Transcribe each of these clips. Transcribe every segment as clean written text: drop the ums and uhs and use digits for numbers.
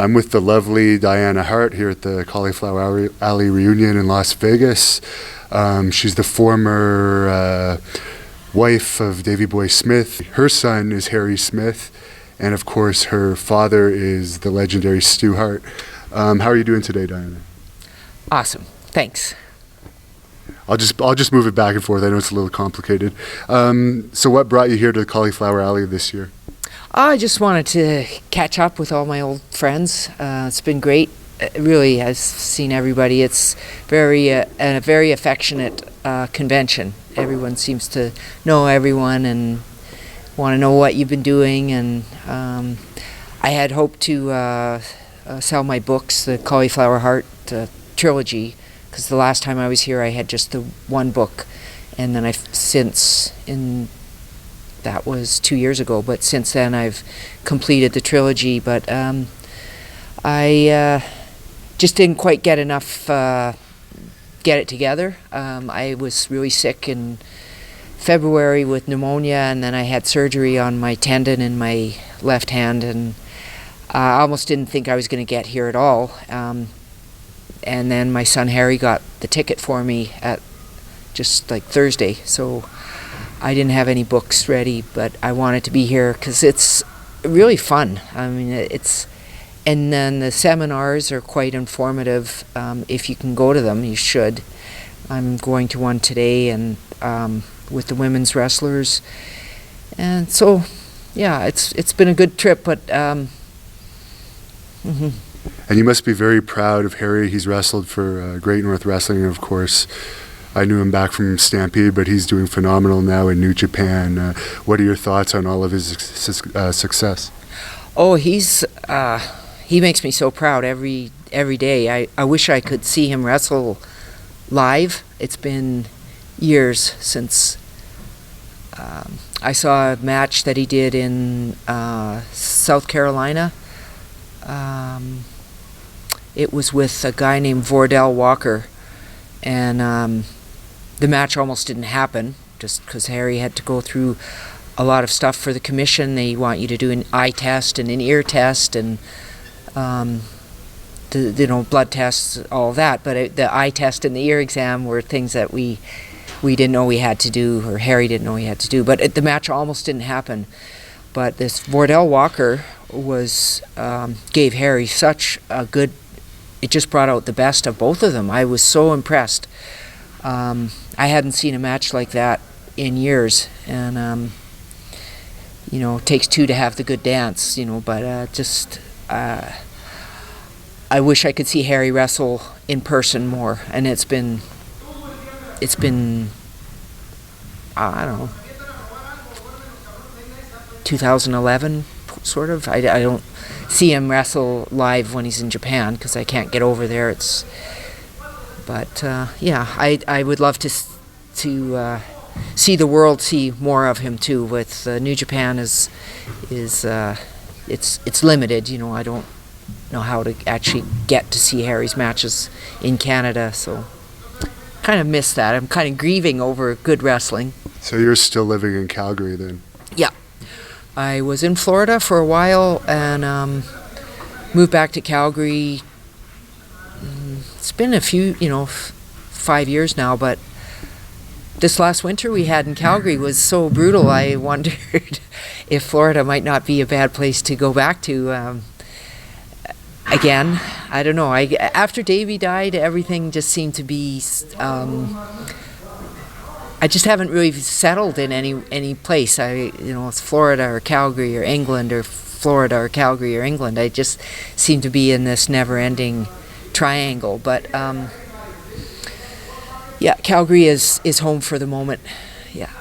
I'm with the lovely Teddy Hart here at the Cauliflower Alley reunion in Las Vegas. She's the former wife of Davey Boy Smith. Her son is Harry Smith, and of course her father is the legendary Stu Hart. How are you doing today, Diana? Awesome, thanks. I'll just move it back and forth. I know it's a little complicated. So what brought you here to the Cauliflower Alley this year? I just wanted to catch up with all my old friends. It's been great. Really, I've seen everybody. It's a very affectionate convention. Everyone seems to know everyone and want to know what you've been doing. And I had hoped to sell my books, the Cauliflower Heart trilogy, because the last time I was here I had just the one book, and then that was 2 years ago, but since then I've completed the trilogy. But I just didn't quite get it together. I was really sick in February with pneumonia, and then I had surgery on my tendon in my left hand, and I almost didn't think I was going to get here at all. And then my son Harry got the ticket for me at just like Thursday, so I didn't have any books ready, but I wanted to be here because it's really fun. I mean, and then the seminars are quite informative. If you can go to them, you should. I'm going to one today, and with the women's wrestlers, and so yeah, it's been a good trip. But And you must be very proud of Harry. He's wrestled for Great North Wrestling, and of course, I knew him back from Stampede, but he's doing phenomenal now in New Japan. What are your thoughts on all of his success? Oh, he makes me so proud every day. I wish I could see him wrestle live. It's been years since I saw a match that he did in South Carolina. It was with a guy named Vordell Walker, and the match almost didn't happen just because Harry had to go through a lot of stuff for the commission. They want you to do an eye test and an ear test and blood tests, all that. But the eye test and the ear exam were things that we didn't know we had to do, or Harry didn't know he had to do. But the match almost didn't happen. But this Vordell Walker gave Harry such a good. It just brought out the best of both of them. I was so impressed. I hadn't seen a match like that in years, and it takes two to have the good dance, but I wish I could see Harry wrestle in person more, and it's been I don't know, 2011 sort of. I don't see him wrestle live when he's in Japan because I can't get over there. But I would love to see the world see more of him too. With New Japan it's limited. I don't know how to actually get to see Harry's matches in Canada, so kind of miss that. I'm kind of grieving over good wrestling. So you're still living in Calgary then? Yeah. I was in Florida for a while and moved back to Calgary. It's been a few, 5 years now, but this last winter we had in Calgary was so brutal. I wondered if Florida might not be a bad place to go back to again. I don't know. After Davey died, everything just seemed to be. I just haven't really settled in any place. It's Florida or Calgary or England, or Florida or Calgary or England. I just seem to be in this never-ending triangle. But Calgary is home for the moment. Yeah.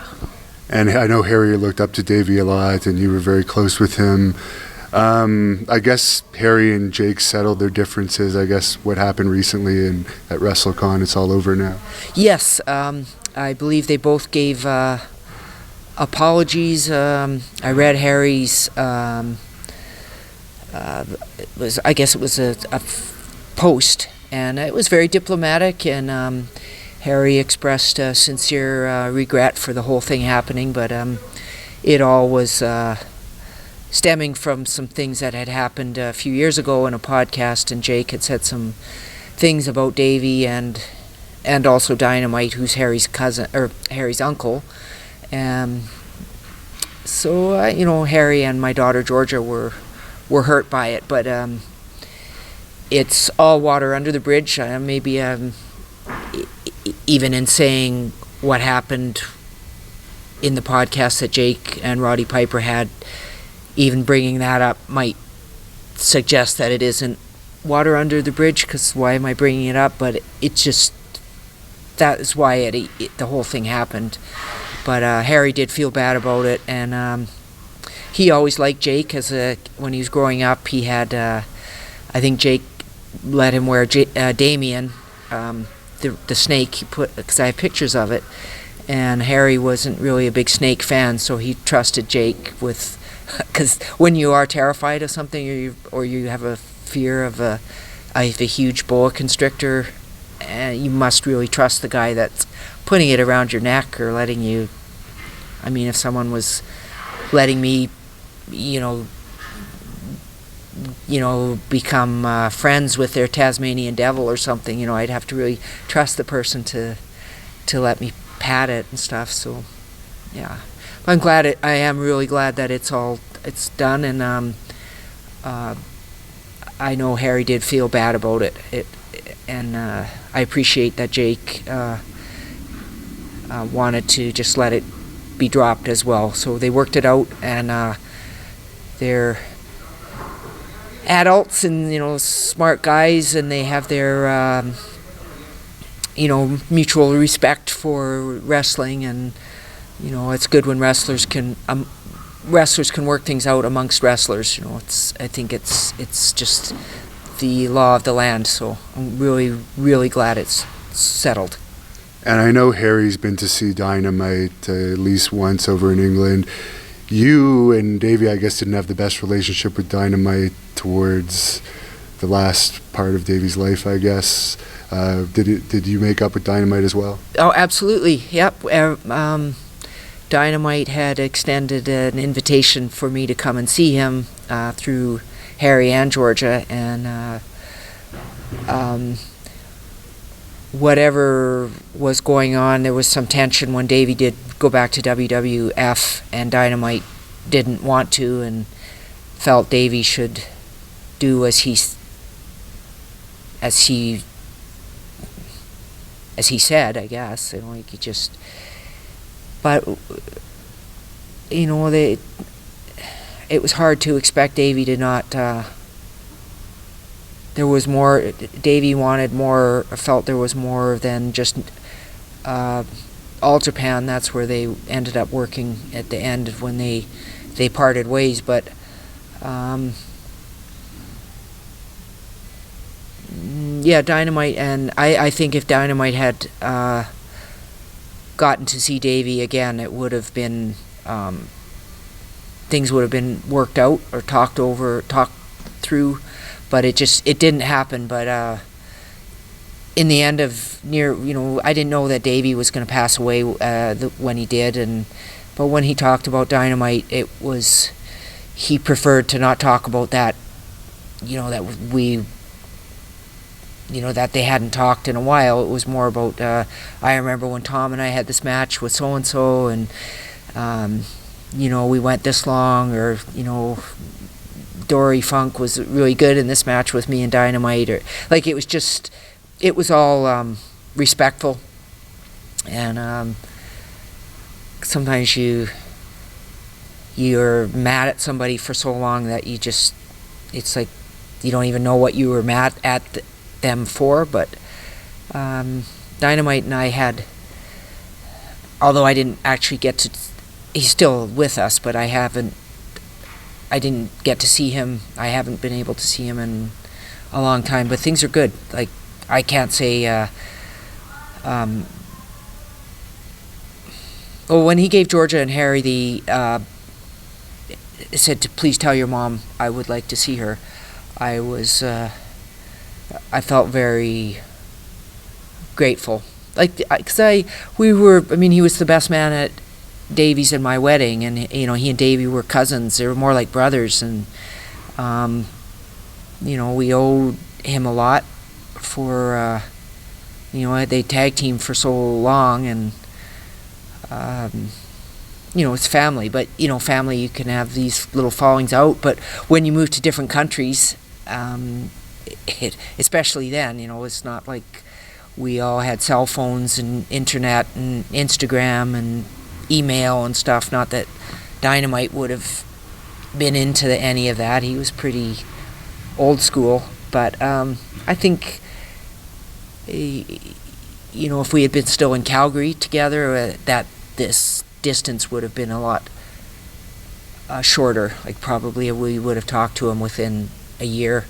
And I know Harry looked up to Davey a lot, and you were very close with him. I guess Harry and Jake settled their differences. I guess what happened recently at WrestleCon, it's all over now. Yes. I believe they both gave apologies. I read Harry's. I guess it was a post, and it was very diplomatic. And Harry expressed sincere regret for the whole thing happening, but it all was stemming from some things that had happened a few years ago in a podcast, and Jake had said some things about Davey and also Dynamite, who's Harry's cousin or Harry's uncle. So Harry and my daughter Georgia were hurt by it, but it's all water under the bridge. Maybe even in saying what happened in the podcast that Jake and Roddy Piper had, even bringing that up might suggest that it isn't water under the bridge, because why am I bringing it up? But it's just, that is why the whole thing happened. But Harry did feel bad about it, and he always liked Jake. When he was growing up, he had, I think Jake let him wear Damien, the snake. He put, because I have pictures of it, and Harry wasn't really a big snake fan, so he trusted Jake with, because when you are terrified of something, or you have a fear of a huge boa constrictor, you must really trust the guy that's putting it around your neck or letting you. I mean, if someone was letting me, become friends with their Tasmanian devil or something, I'd have to really trust the person to let me pat it and stuff. So, yeah, I am really glad that it's done, and I know Harry did feel bad about it. And I appreciate that Jake wanted to just let it be dropped as well. So they worked it out, and they're adults and smart guys, and they have their mutual respect for wrestling, and it's good when wrestlers can work things out amongst wrestlers. I think it's just the law of the land. So I'm really, really glad it's settled. And I know Harry's been to see Dynamite at least once over in England. You and Davey, I guess, didn't have the best relationship with Dynamite towards the last part of Davey's life, I guess. Did you make up with Dynamite as well? Oh, absolutely. Yep. Dynamite had extended an invitation for me to come and see him through Harry and Georgia, and whatever was going on, there was some tension when Davey did go back to WWF, and Dynamite didn't want to, and felt Davey should do as he said, I guess. He just. But it was hard to expect Davey to not. There was more. Davey wanted more. Felt there was more than just All Japan. That's where they ended up working at the end when they parted ways. But yeah, Dynamite, and I think if Dynamite had gotten to see Davey again, it would have been things would have been worked out or talked through. But it didn't happen. But in the end of I didn't know that Davey was going to pass away when he did, but when he talked about Dynamite, he preferred to not talk about that. That they hadn't talked in a while. It was more about I remember when Tom and I had this match with so and so, and we went this long, or Dory Funk was really good in this match with me and Dynamite, or it was all respectful, and sometimes you're mad at somebody for so long that it's like you don't even know what you were mad at them for. But Dynamite and I had, although I didn't actually get to, he's still with us, but I didn't get to see him. I haven't been able to see him in a long time, but things are good. Like, I can't say, when he gave Georgia and Harry said to please tell your mom I would like to see her, I felt very grateful. Like, because he was the best man at Davey's and my wedding, and he and Davey were cousins. They were more like brothers, and we owed him a lot for they tag team for so long, and it's family. But family, you can have these little fallings out, but when you move to different countries, especially then, it's not like we all had cell phones and internet and Instagram and email and stuff. Not that Dynamite would have been into any of that. He was pretty old school, but I think if we had been still in Calgary together, that this distance would have been a lot shorter. Like probably we would have talked to him within a year,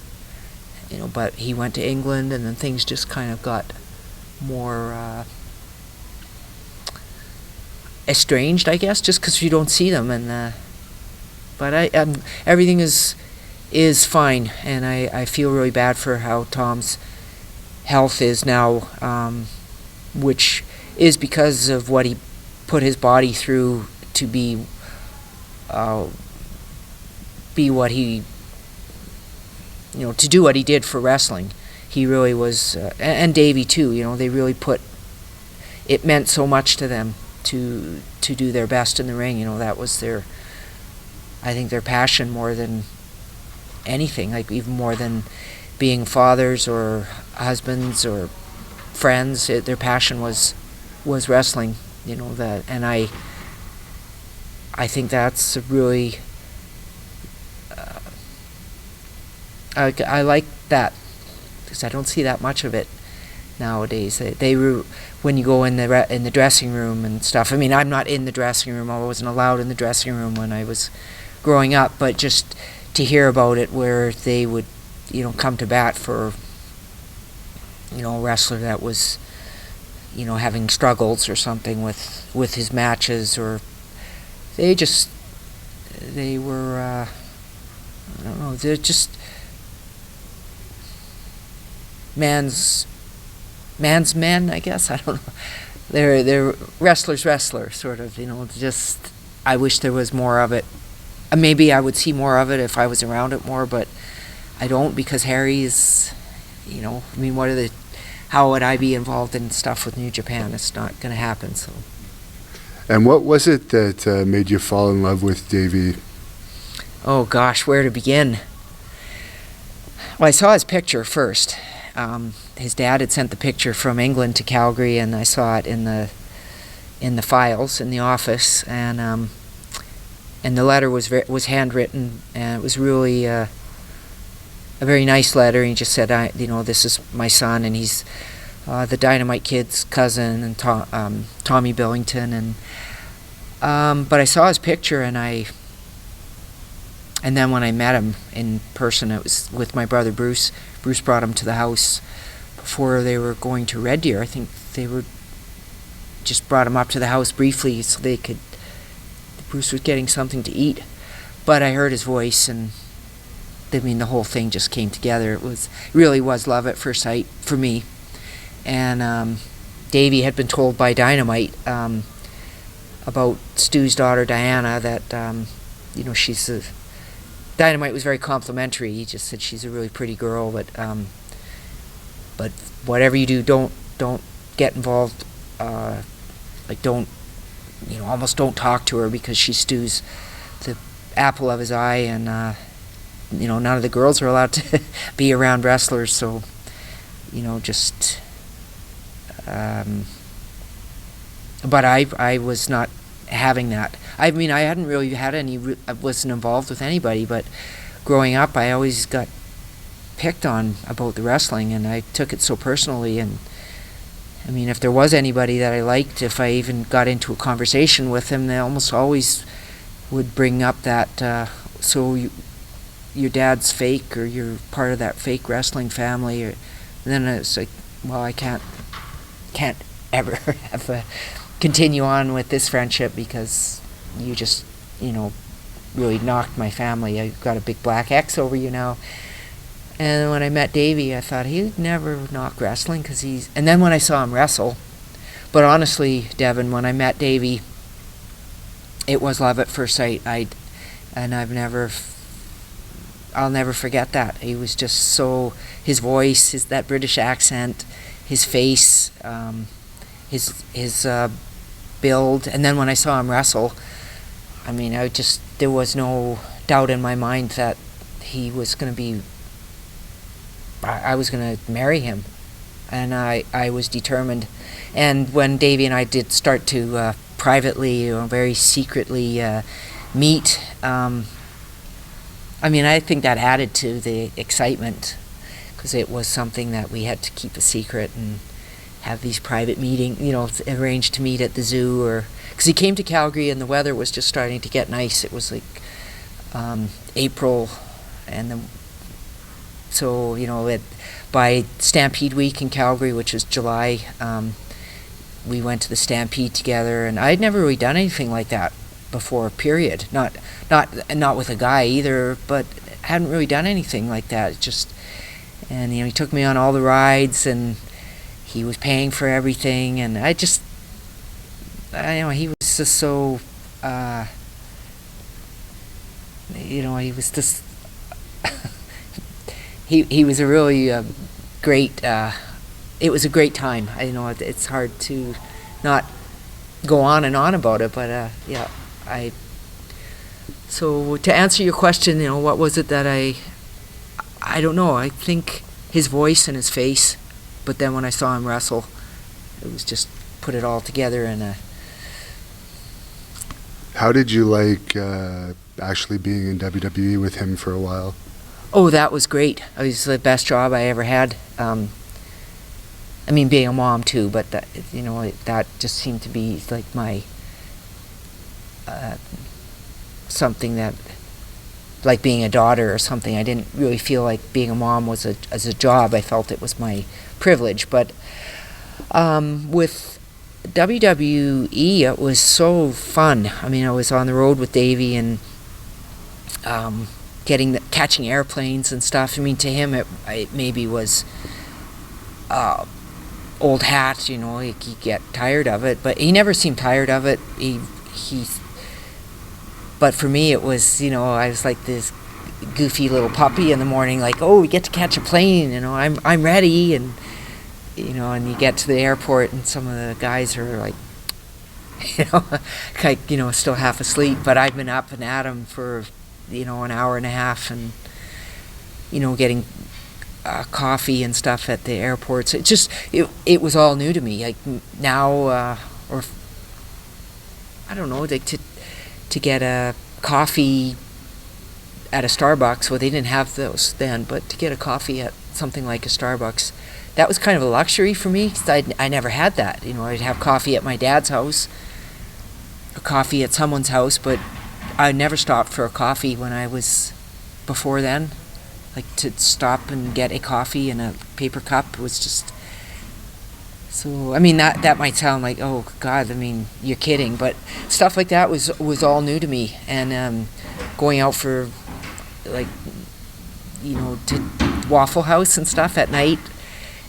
but he went to England, and then things just kind of got more estranged, I guess, just because you don't see them. And but everything is fine, and I feel really bad for how Tom's health is now, which is because of what he put his body through to be what he, to do what he did for wrestling. He really was, and Davey too. They really it meant so much to them to do their best in the ring. That was I think their passion more than anything, like even more than being fathers or husbands or friends. Their passion was wrestling. That, and I think that's really I like that, because I don't see that much of it nowadays. They when you go in the dressing room and stuff. I mean, I'm not in the dressing room. I wasn't allowed in the dressing room when I was growing up, but just to hear about it, where they would come to bat for a wrestler that was having struggles or something with his matches, or they were I don't know, they're just man's men, I guess. I don't know. They're wrestlers sort of, just I wish there was more of it. Maybe I would see more of it if I was around it more, but I don't, because Harry is, I mean, how would I be involved in stuff with New Japan? It's not going to happen. So. And what was it that made you fall in love with Davey? Oh gosh, where to begin? Well, I saw his picture first. His dad had sent the picture from England to Calgary, and I saw it in the files in the office, and the letter was handwritten, and it was really a very nice letter. He just said, this is my son, and he's the Dynamite Kid's cousin, and Tommy Billington, and but I saw his picture, and then when I met him in person, it was with my brother Bruce. Bruce brought him to the house before they were going to Red Deer. I think they were just brought him up to the house briefly so Bruce was getting something to eat. But I heard his voice, and the whole thing just came together. It really was love at first sight for me. And Davey had been told by Dynamite about Stu's daughter Diana that Dynamite was very complimentary. He just said she's a really pretty girl, but whatever you do, don't get involved. Almost don't talk to her, because she Stu's the apple of his eye, and none of the girls are allowed to be around wrestlers. So, but I was not having that. I mean, I hadn't really had I wasn't involved with anybody, but growing up, I always got picked on about the wrestling, and I took it so personally. And I mean, if there was anybody that I liked, if I even got into a conversation with him, they almost always would bring up that, your dad's fake, or you're part of that fake wrestling family. And then it's like, well, I can't ever continue on with this friendship, because you just, really knocked my family. I've got a big black X over you now. And when I met Davey, I thought he'd never knock wrestling, and then when I saw him wrestle, but honestly, Devin, when I met Davey, it was love at first sight. I'll never forget that. He was just so, his voice, that British accent, his face, his build, and then when I saw him wrestle, I mean, there was no doubt in my mind that he was going to be, I was going to marry him, and I was determined. And when Davey and I did start to privately, very secretly meet, I mean, I think that added to the excitement, because it was something that we had to keep a secret and have these private meetings, arranged to meet at the zoo, or because he came to Calgary and the weather was just starting to get nice. It was like April, and so by Stampede Week in Calgary, which was July, we went to the Stampede together, and I'd never really done anything like that before. Period. Not with a guy either, but hadn't really done anything like that. And he took me on all the rides, and he was paying for everything, and he was just so, he was just, he was a really great, it was a great time. It's hard to not go on and on about it, but so to answer your question, what was it that I don't know. I think his voice and his face, but then when I saw him wrestle, it was just put it all together in a... How did you like actually being in WWE with him for a while? Oh, that was great. It was the best job I ever had. I mean, being a mom too, but that just seemed to be like my something that, like being a daughter or something. I didn't really feel like being a mom was as a job. I felt it was my privilege. But with WWE, it was so fun. I mean, I was on the road with Davey and catching airplanes and stuff. I mean, to him, it maybe was old hat. He get tired of it, but he never seemed tired of it. But for me, it was, I was like this goofy little puppy in the morning, like, oh, we get to catch a plane, I'm ready, and and you get to the airport, and some of the guys are like, still half asleep, but I've been up and at 'em for, an hour and a half, and getting coffee and stuff at the airports. It was all new to me. Like now, or I don't know, like to get a coffee at a Starbucks. Well, they didn't have those then, but to get a coffee at something like a Starbucks, that was kind of a luxury for me, because I never had that. I'd have coffee at my dad's house, or coffee at someone's house, but I never stopped for a coffee when I was, before then. Like, to stop and get a coffee in a paper cup was just... So, I mean, that might sound like, oh, God, I mean, you're kidding. But stuff like that was all new to me. And going out for, like, to Waffle House and stuff at night.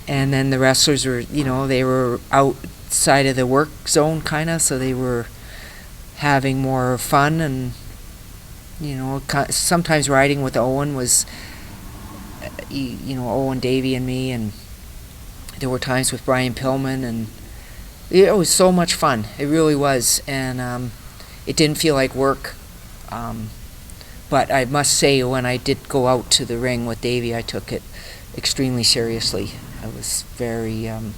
And then the wrestlers were, they were outside of the work zone, kind of. So they were having more fun. And, sometimes riding with Owen was, Owen, Davey, and me. And there were times with Brian Pillman, and it was so much fun. It really was, and it didn't feel like work. But I must say, when I did go out to the ring with Davey, I took it extremely seriously. I was very, and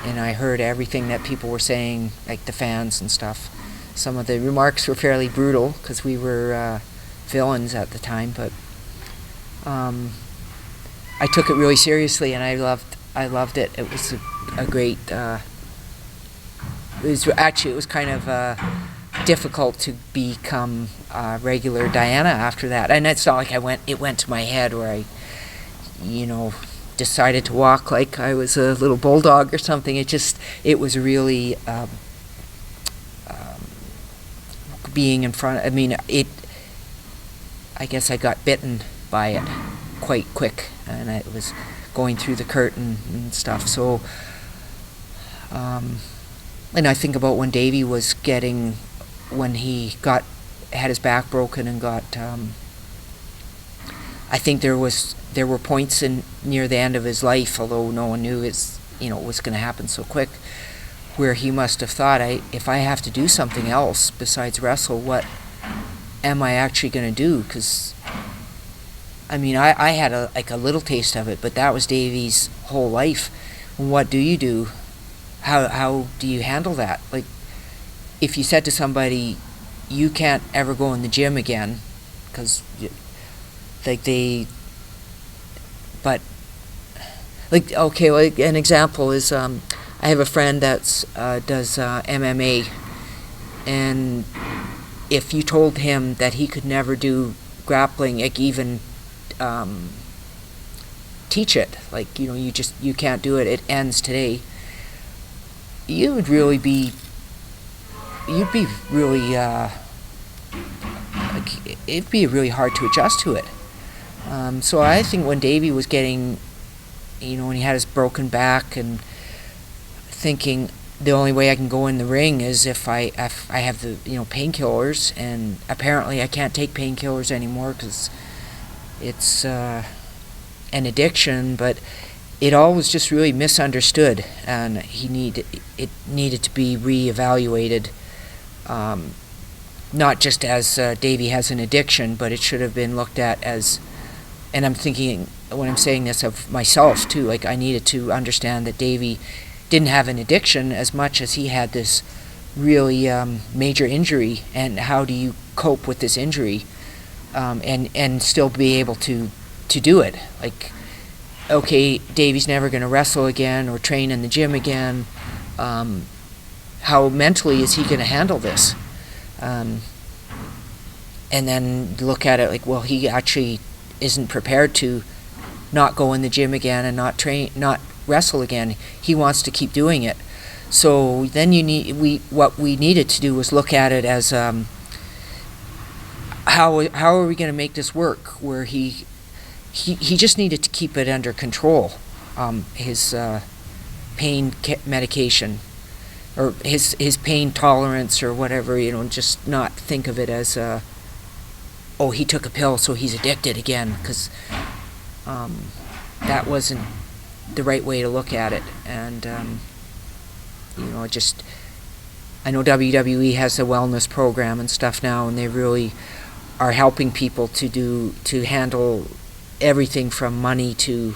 I heard everything that people were saying, like the fans and stuff. Some of the remarks were fairly brutal, because we were villains at the time, but I took it really seriously, and I loved it. It was a great. It was kind of difficult to become regular Diana after that, and it's not like it went to my head where I, decided to walk like I was a little bulldog or something. It was really being in front. I mean, I guess I got bitten by it quite quick, and it was going through the curtain and stuff. So, and I think about when Davey was getting when he had his back broken and got. I think there were points near the end of his life, although no one knew it was going to happen so quick, where he must have thought, if I have to do something else besides wrestle, what am I actually going to do? Because I mean, I had a little taste of it, but that was Davey's whole life. What do you do? How do you handle that? Like, if you said to somebody, you can't ever go in the gym again, because but like, okay, like an example is I have a friend that does MMA, and if you told him that he could never do grappling, like even teach it, like, you can't do it, it ends today, you'd be really like, it'd be really hard to adjust to it. So I think when Davey was getting, when he had his broken back, and thinking the only way I can go in the ring is if I have the painkillers, and apparently I can't take painkillers anymore because it's an addiction, but it all was just really misunderstood, and it needed to be reevaluated, not just as Davey has an addiction, but it should have been looked at as, and I'm thinking when I'm saying this of myself too, like I needed to understand that Davey didn't have an addiction as much as he had this really major injury, and how do you cope with this injury and still be able to do it? Like, okay, Davey's never going to wrestle again or train in the gym again. How mentally is he going to handle this? And then look at it like, well, he actually isn't prepared to not go in the gym again and not wrestle again. He wants to keep doing it. So then what we needed to do was look at it as how are we going to make this work, where he just needed to keep it under control, his pain medication, or his pain tolerance, or whatever, just not think of it as he took a pill so he's addicted again, because that wasn't the right way to look at it. And I know WWE has a wellness program and stuff now, and they really are helping people to handle everything from money to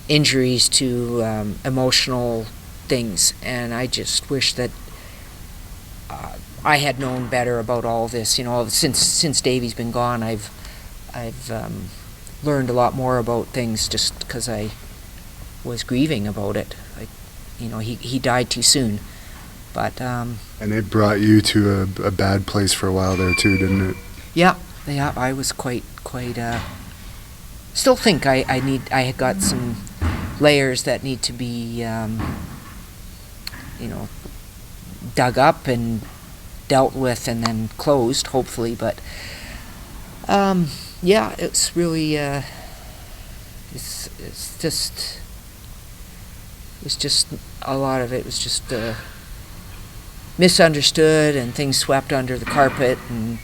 injuries to emotional things. And I just wish that I had known better about all this. Since Davey's been gone, I've learned a lot more about things, just because I was grieving about it. Like, he died too soon. But and it brought you to a bad place for a while there too, didn't it? Yeah. I was quite. Still think I had got some layers that need to be, dug up and dealt with, and then closed, hopefully. But it's really it's just a lot of it was just misunderstood, and things swept under the carpet, and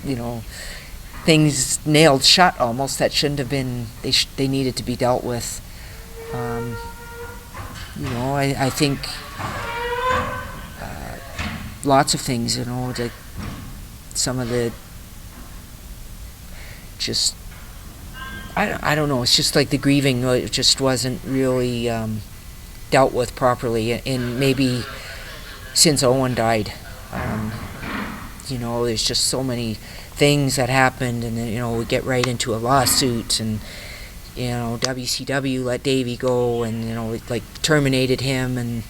things nailed shut almost that shouldn't have been. They needed to be dealt with. I think lots of things, like some of the just I don't know. It's just like the grieving. It just wasn't really dealt with properly, and maybe since Owen died, there's just so many things that happened, and then we get right into a lawsuit, and WCW let Davey go, and like terminated him, and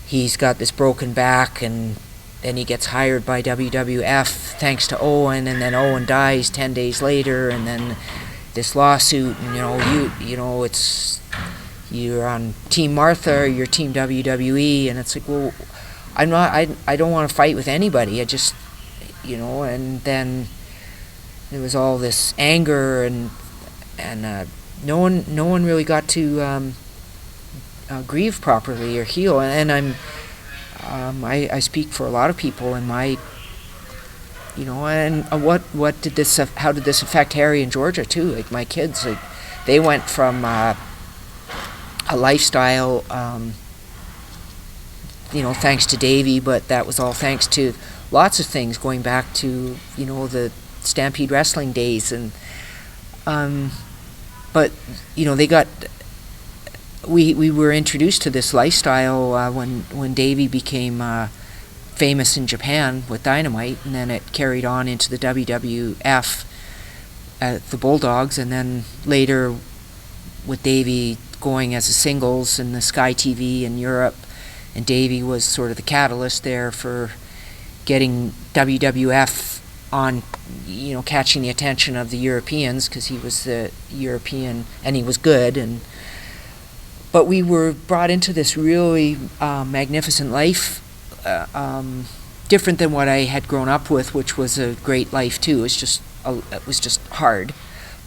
he's got this broken back, and then he gets hired by WWF thanks to Owen, and then Owen dies 10 days later, and then this lawsuit, and it's you're on Team Martha or you're Team WWE, and it's like, well, I don't want to fight with anybody. I just, and then there was all this anger, and no one really got to grieve properly or heal. And I speak for a lot of people in my And what did this, how did this affect Harry and Georgia too? Like my kids, like they went from a lifestyle, thanks to Davey, but that was all thanks to lots of things going back to, the Stampede Wrestling days. And, but, we were introduced to this lifestyle when Davey became famous in Japan with Dynamite, and then it carried on into the WWF at the Bulldogs, and then later with Davey going as a singles in the Sky TV in Europe, and Davey was sort of the catalyst there for getting WWF on, catching the attention of the Europeans, because he was the European and he was good. But we were brought into this really magnificent life, different than what I had grown up with, which was a great life too. It was just hard.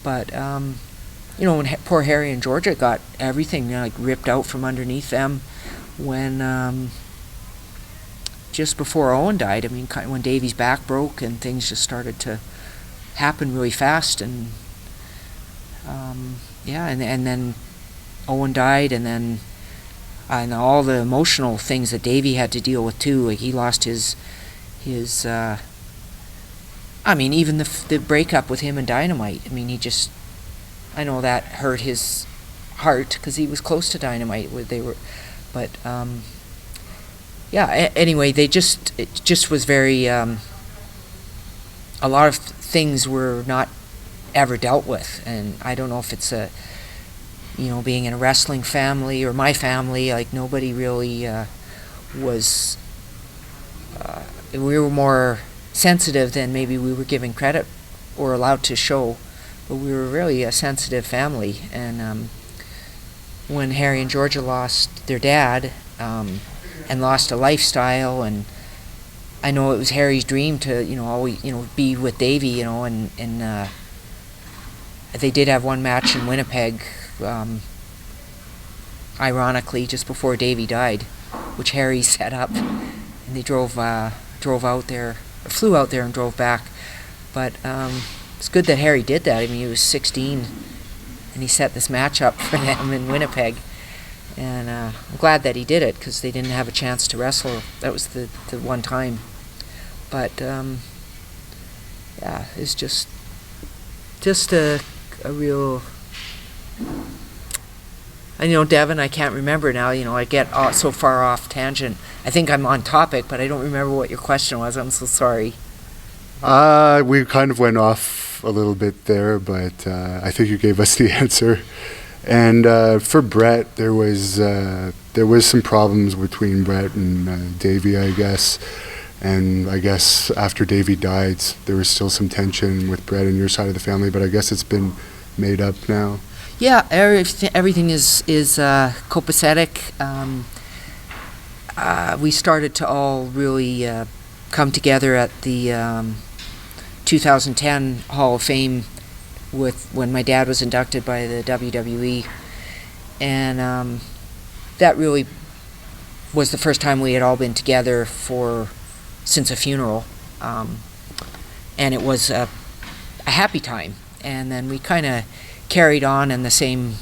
But when poor Harry and Georgia got everything ripped out from underneath them when just before Owen died. I mean, when Davey's back broke and things just started to happen really fast, and and then Owen died, and then and all the emotional things that Davey had to deal with too. Like he lost his even the breakup with him and Dynamite. I mean, I know that hurt his heart because he was close to Dynamite. Anyway, it just was very, a lot of things were not ever dealt with, and I don't know if it's being in a wrestling family or my family, like nobody really was, we were more sensitive than maybe we were given credit or allowed to show, but we were really a sensitive family. And when Harry and Georgia lost their dad, and lost a lifestyle, and I know it was Harry's dream to always be with Davey, and they did have one match in Winnipeg, ironically just before Davey died, which Harry set up, and they drove out there, flew out there and drove back. But it's good that Harry did that. I mean, he was 16 and he set this match up for them in Winnipeg. And I'm glad that he did it, because they didn't have a chance to wrestle. That was the one time. But it's just a real. And Devin, I can't remember now. I get so far off tangent. I think I'm on topic, but I don't remember what your question was. I'm so sorry. We kind of went off a little bit there, but I think you gave us the answer. And for Bret, there was some problems between Bret and Davey, I guess. And I guess after Davey died, there was still some tension with Bret and your side of the family, but I guess it's been made up now. Yeah, everything is copacetic. We started to all really come together at the 2010 Hall of Fame when my dad was inducted by the WWE, and that really was the first time we had all been together since a funeral, and it was a happy time. And then we kind of carried on in the same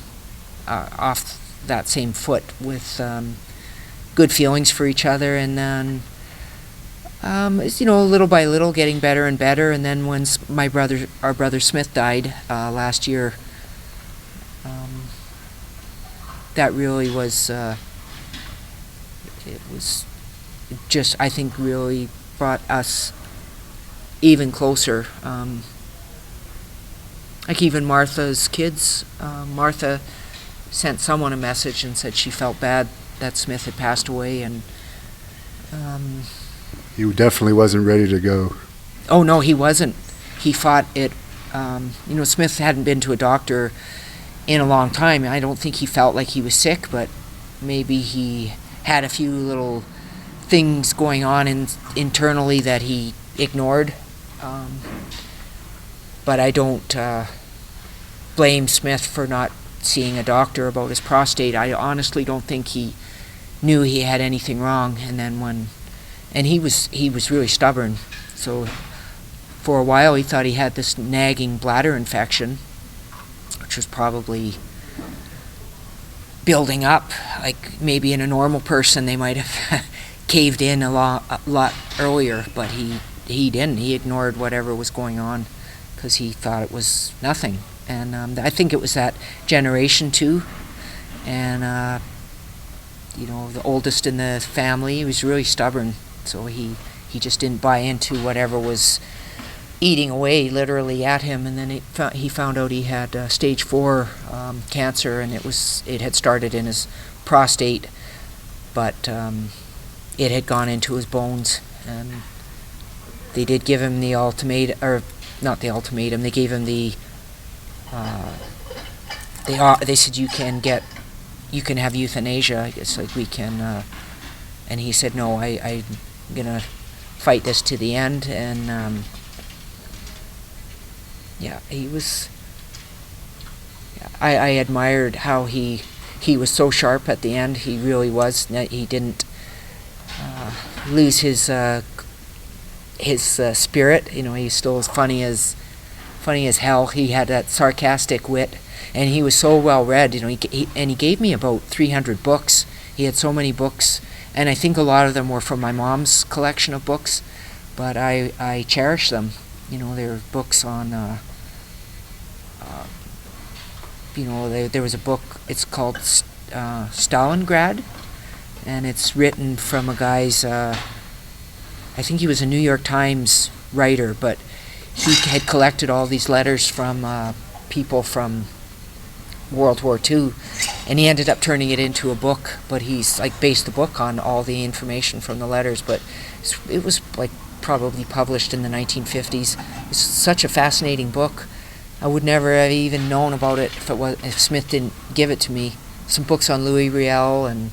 off that same foot with good feelings for each other, and then it's, little by little getting better and better. And then when our brother Smith died last year, that really was, it was just, I think, really brought us even closer. Like even Martha's kids, Martha sent someone a message and said she felt bad that Smith had passed away, and he definitely wasn't ready to go. Oh no, he wasn't. He fought it. Smith hadn't been to a doctor in a long time. I don't think he felt like he was sick, but maybe he had a few little things going on internally that he ignored. But I don't blame Smith for not seeing a doctor about his prostate. I honestly don't think he knew he had anything wrong. And then and he was really stubborn. So for a while he thought he had this nagging bladder infection, which was probably building up. Like maybe in a normal person they might have caved in a lot earlier, but he didn't. He ignored whatever was going on because he thought it was nothing. And I think it was that generation too. And the oldest in the family, he was really stubborn, so he just didn't buy into whatever was eating away literally at him. And then he found out he had stage 4 cancer, and it had started in his prostate, but it had gone into his bones. And they did give him the ultimatum, or not the ultimatum, they gave him the they said you can have euthanasia. It's like we can, and he said no, I'm gonna fight this to the end. And he was. I admired how he was so sharp at the end. He really was. He didn't lose his spirit. He's still as funny as hell. He had that sarcastic wit, and he was so well read. He gave me about 300 books. He had so many books, and I think a lot of them were from my mom's collection of books, but I cherish them. They're books on. There was a book. It's called Stalingrad, and it's written from a guy's. I think he was a New York Times writer, but he had collected all these letters from people from World War II, and he ended up turning it into a book. But he's based the book on all the information from the letters. But it was probably published in the 1950s. It's such a fascinating book. I would never have even known about it if Smith didn't give it to me. Some books on Louis Riel, and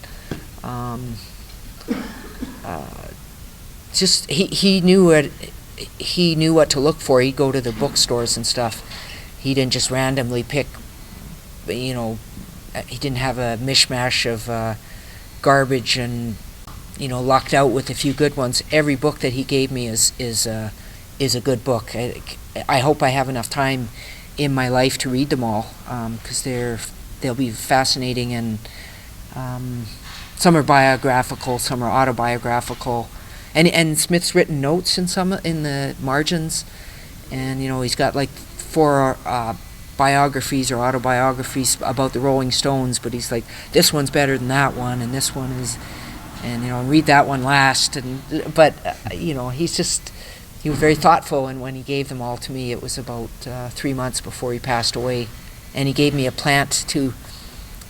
just he knew what to look for. He'd go to the bookstores and stuff. He didn't just randomly pick. He didn't have a mishmash of garbage and lucked out with a few good ones. Every book that he gave me is a good book. I hope I have enough time in my life to read them all, because they'll be fascinating, and some are biographical, some are autobiographical, and Smith's written notes in the margins, and he's got 4 biographies or autobiographies about the Rolling Stones, but he's like, this one's better than that one, and this one is, and read that one last, but he was very thoughtful, and when he gave them all to me, it was about 3 months before he passed away. And he gave me a plant, too,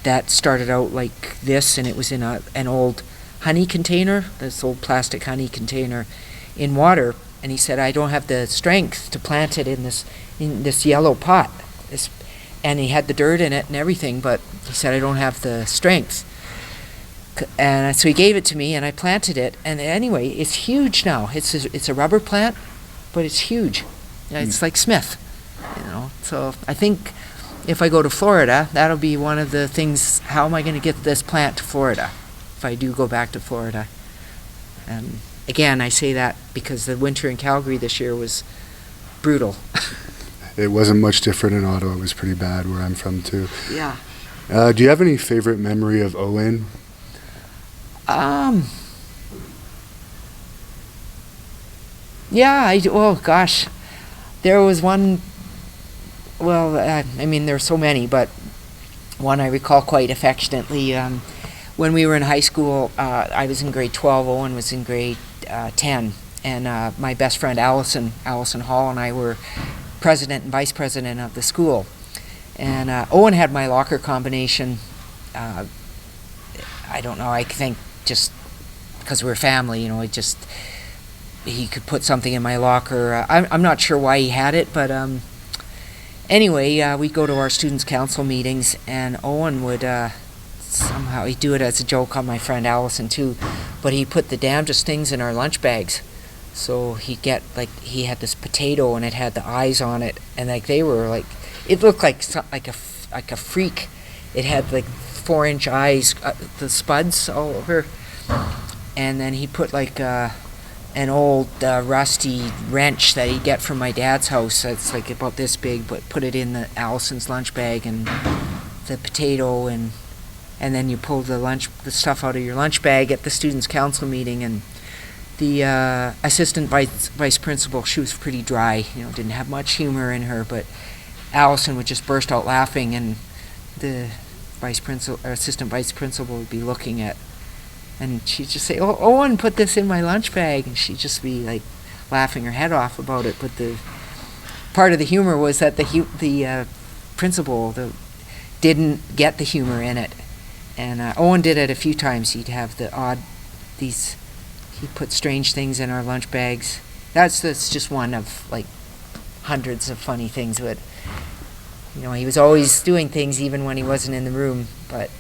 that started out like this, and it was in an old honey container, this old plastic honey container, in water. And he said, I don't have the strength to plant it in this yellow pot. And he had the dirt in it and everything, but he said, I don't have the strength. And so he gave it to me, and I planted it. And anyway, it's huge now. It's a rubber plant, but it's huge. It's like Smith, So I think if I go to Florida, that'll be one of the things. How am I going to get this plant to Florida if I do go back to Florida? And again, I say that because the winter in Calgary this year was brutal. It wasn't much different in Ottawa. It was pretty bad where I'm from, too. Yeah. Do you have any favorite memory of Owen? Oh gosh, there was one. Well, there are so many, but one I recall quite affectionately. When we were in high school, I was in grade 12. Owen was in grade 10, and my best friend Allison Hall, and I were president and vice president of the school. And Owen had my locker combination. I don't know. I think just because we're family, he could put something in my locker. I'm not sure why he had it, but anyway, we'd go to our students' council meetings, and Owen would somehow, he'd do it as a joke on my friend Allison too, but he put the damnedest things in our lunch bags. So he'd get, he had this potato, and it had the eyes on it, and they were it looked like a freak. It had 4-inch eyes, the spuds all over. And then he put an old rusty wrench that he'd get from my dad's house. That's like about this big, but put it in the Allison's lunch bag and the potato, and then you pull the stuff out of your lunch bag at the students' council meeting. And the assistant vice principal, she was pretty dry, didn't have much humor in her, but Allison would just burst out laughing, and the assistant vice principal would be looking at, and she'd just say, "Oh, Owen put this in my lunch bag," and she'd just be like laughing her head off about it. But the part of the humor was that the principal didn't get the humor in it, and Owen did it a few times. He'd have he'd put strange things in our lunch bags. That's just one of like hundreds of funny things. But he was always doing things even when he wasn't in the room. But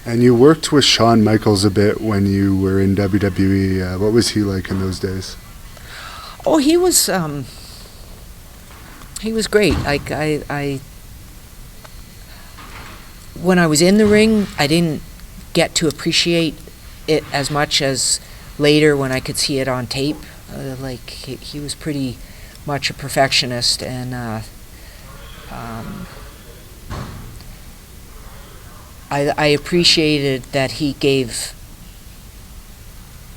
And you worked with Shawn Michaels a bit when you were in WWE. What was he like in those days? Oh, he was great. Like when I was in the ring, I didn't get to appreciate it as much as later when I could see it on tape. He was pretty much a perfectionist, and I appreciated that he gave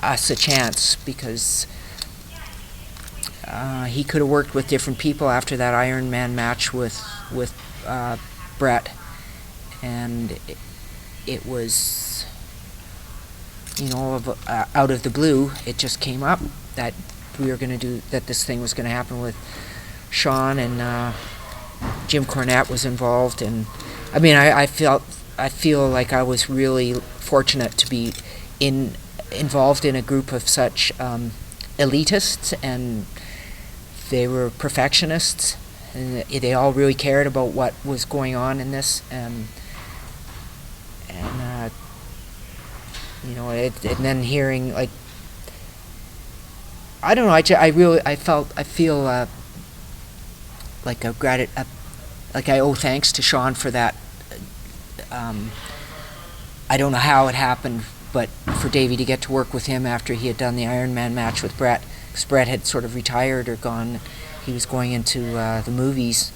us a chance, because he could have worked with different people after that Iron Man match with Bret, and it was, out of the blue, it just came up that this thing was going to happen with Shawn, and Jim Cornette was involved, and I mean, I feel like I was really fortunate to be involved in a group of such elitists, and they were perfectionists, and they all really cared about what was going on in this, and then hearing, like, I don't know, I feel like like I owe thanks to Shawn for that. I don't know how it happened, but for Davey to get to work with him after he had done the Iron Man match with Bret, because Bret had sort of retired or gone, he was going into the movies,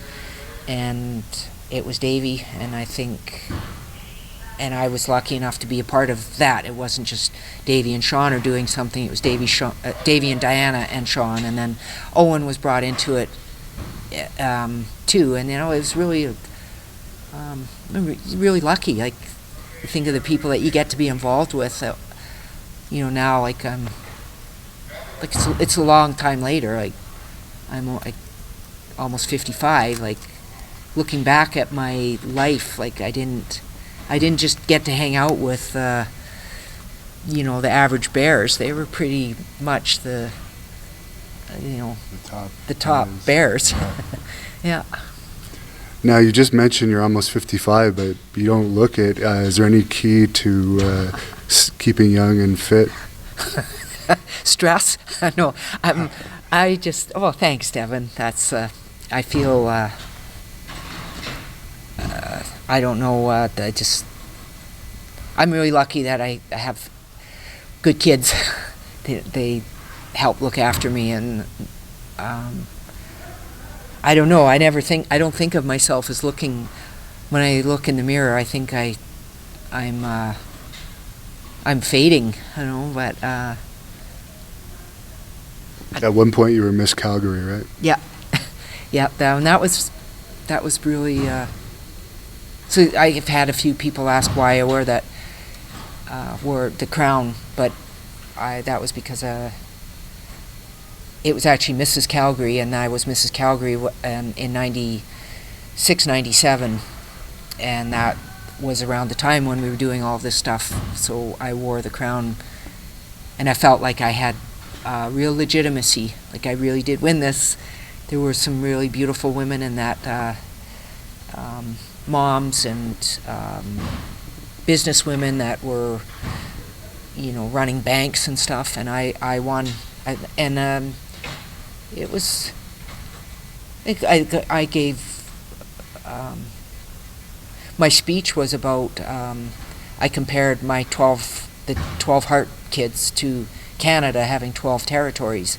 and it was Davey, and I was lucky enough to be a part of that. It wasn't just Davey and Shawn are doing something, it was Davey and Diana and Shawn, and then Owen was brought into it too, and it was really really lucky. Like, you think of the people that you get to be involved with, now, like it's a long time later, like I'm almost 55, like looking back at my life, like I didn't just get to hang out with the average bears. They were pretty much the top bears. Yeah. Now, you just mentioned you're almost 55, but you don't look it. Is there any key to keeping young and fit? Stress? No. Thanks, Devin. That's, I feel, I don't know, I'm really lucky that I have good kids. They help look after me, and I don't know. I don't think of myself as looking. When I look in the mirror, I think I'm fading. But at one point you were Miss Calgary, right? Yeah, yeah. And that was really. So I've had a few people ask why I wore that, wore the crown, but that was because it was actually Mrs. Calgary, and I was Mrs. Calgary in 96, 97, and that was around the time when we were doing all this stuff, so I wore the crown, and I felt like I had real legitimacy, like I really did win this. There were some really beautiful women in that, moms and business women that were, running banks and stuff, and I won, it was, I gave, my speech was about, I compared the 12 Hart kids to Canada having 12 territories,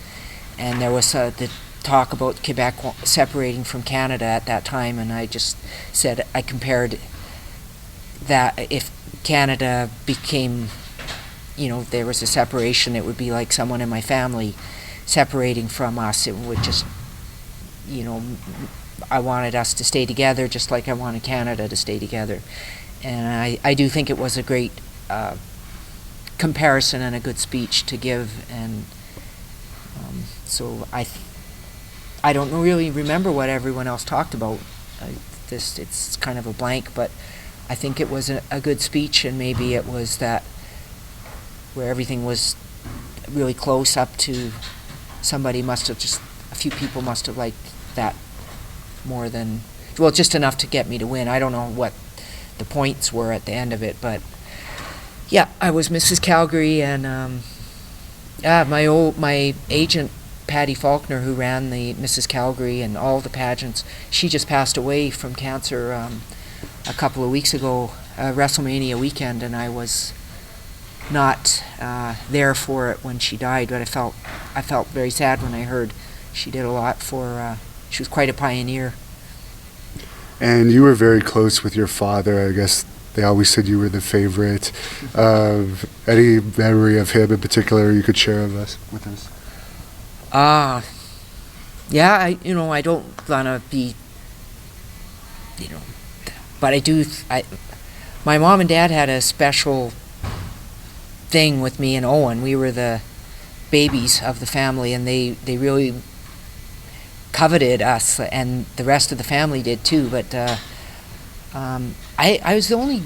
and there was the talk about Quebec separating from Canada at that time, and I just said, I compared that if Canada became, there was a separation, it would be like someone in my family separating from us. It would just, I wanted us to stay together just like I wanted Canada to stay together. And I do think it was a great comparison and a good speech to give, and so I don't really remember what everyone else talked about. It's kind of a blank, but I think it was a good speech, and maybe it was that where everything was really close up to a few people must have liked that more than, well, just enough to get me to win. I don't know what the points were at the end of it, but yeah, I was Mrs. Calgary, and my agent Patty Faulkner, who ran the Mrs. Calgary and all the pageants, she just passed away from cancer a couple of weeks ago, WrestleMania weekend, and I was not there for it when she died, but I felt very sad when I heard she did a lot for. She was quite a pioneer. And you were very close with your father. I guess they always said you were the favorite. Any memory of him in particular you could share with us? Yeah, I don't want to be, but I do. My mom and dad had a special thing with me and Owen. We were the babies of the family, and they really coveted us, and the rest of the family did too. But I was the only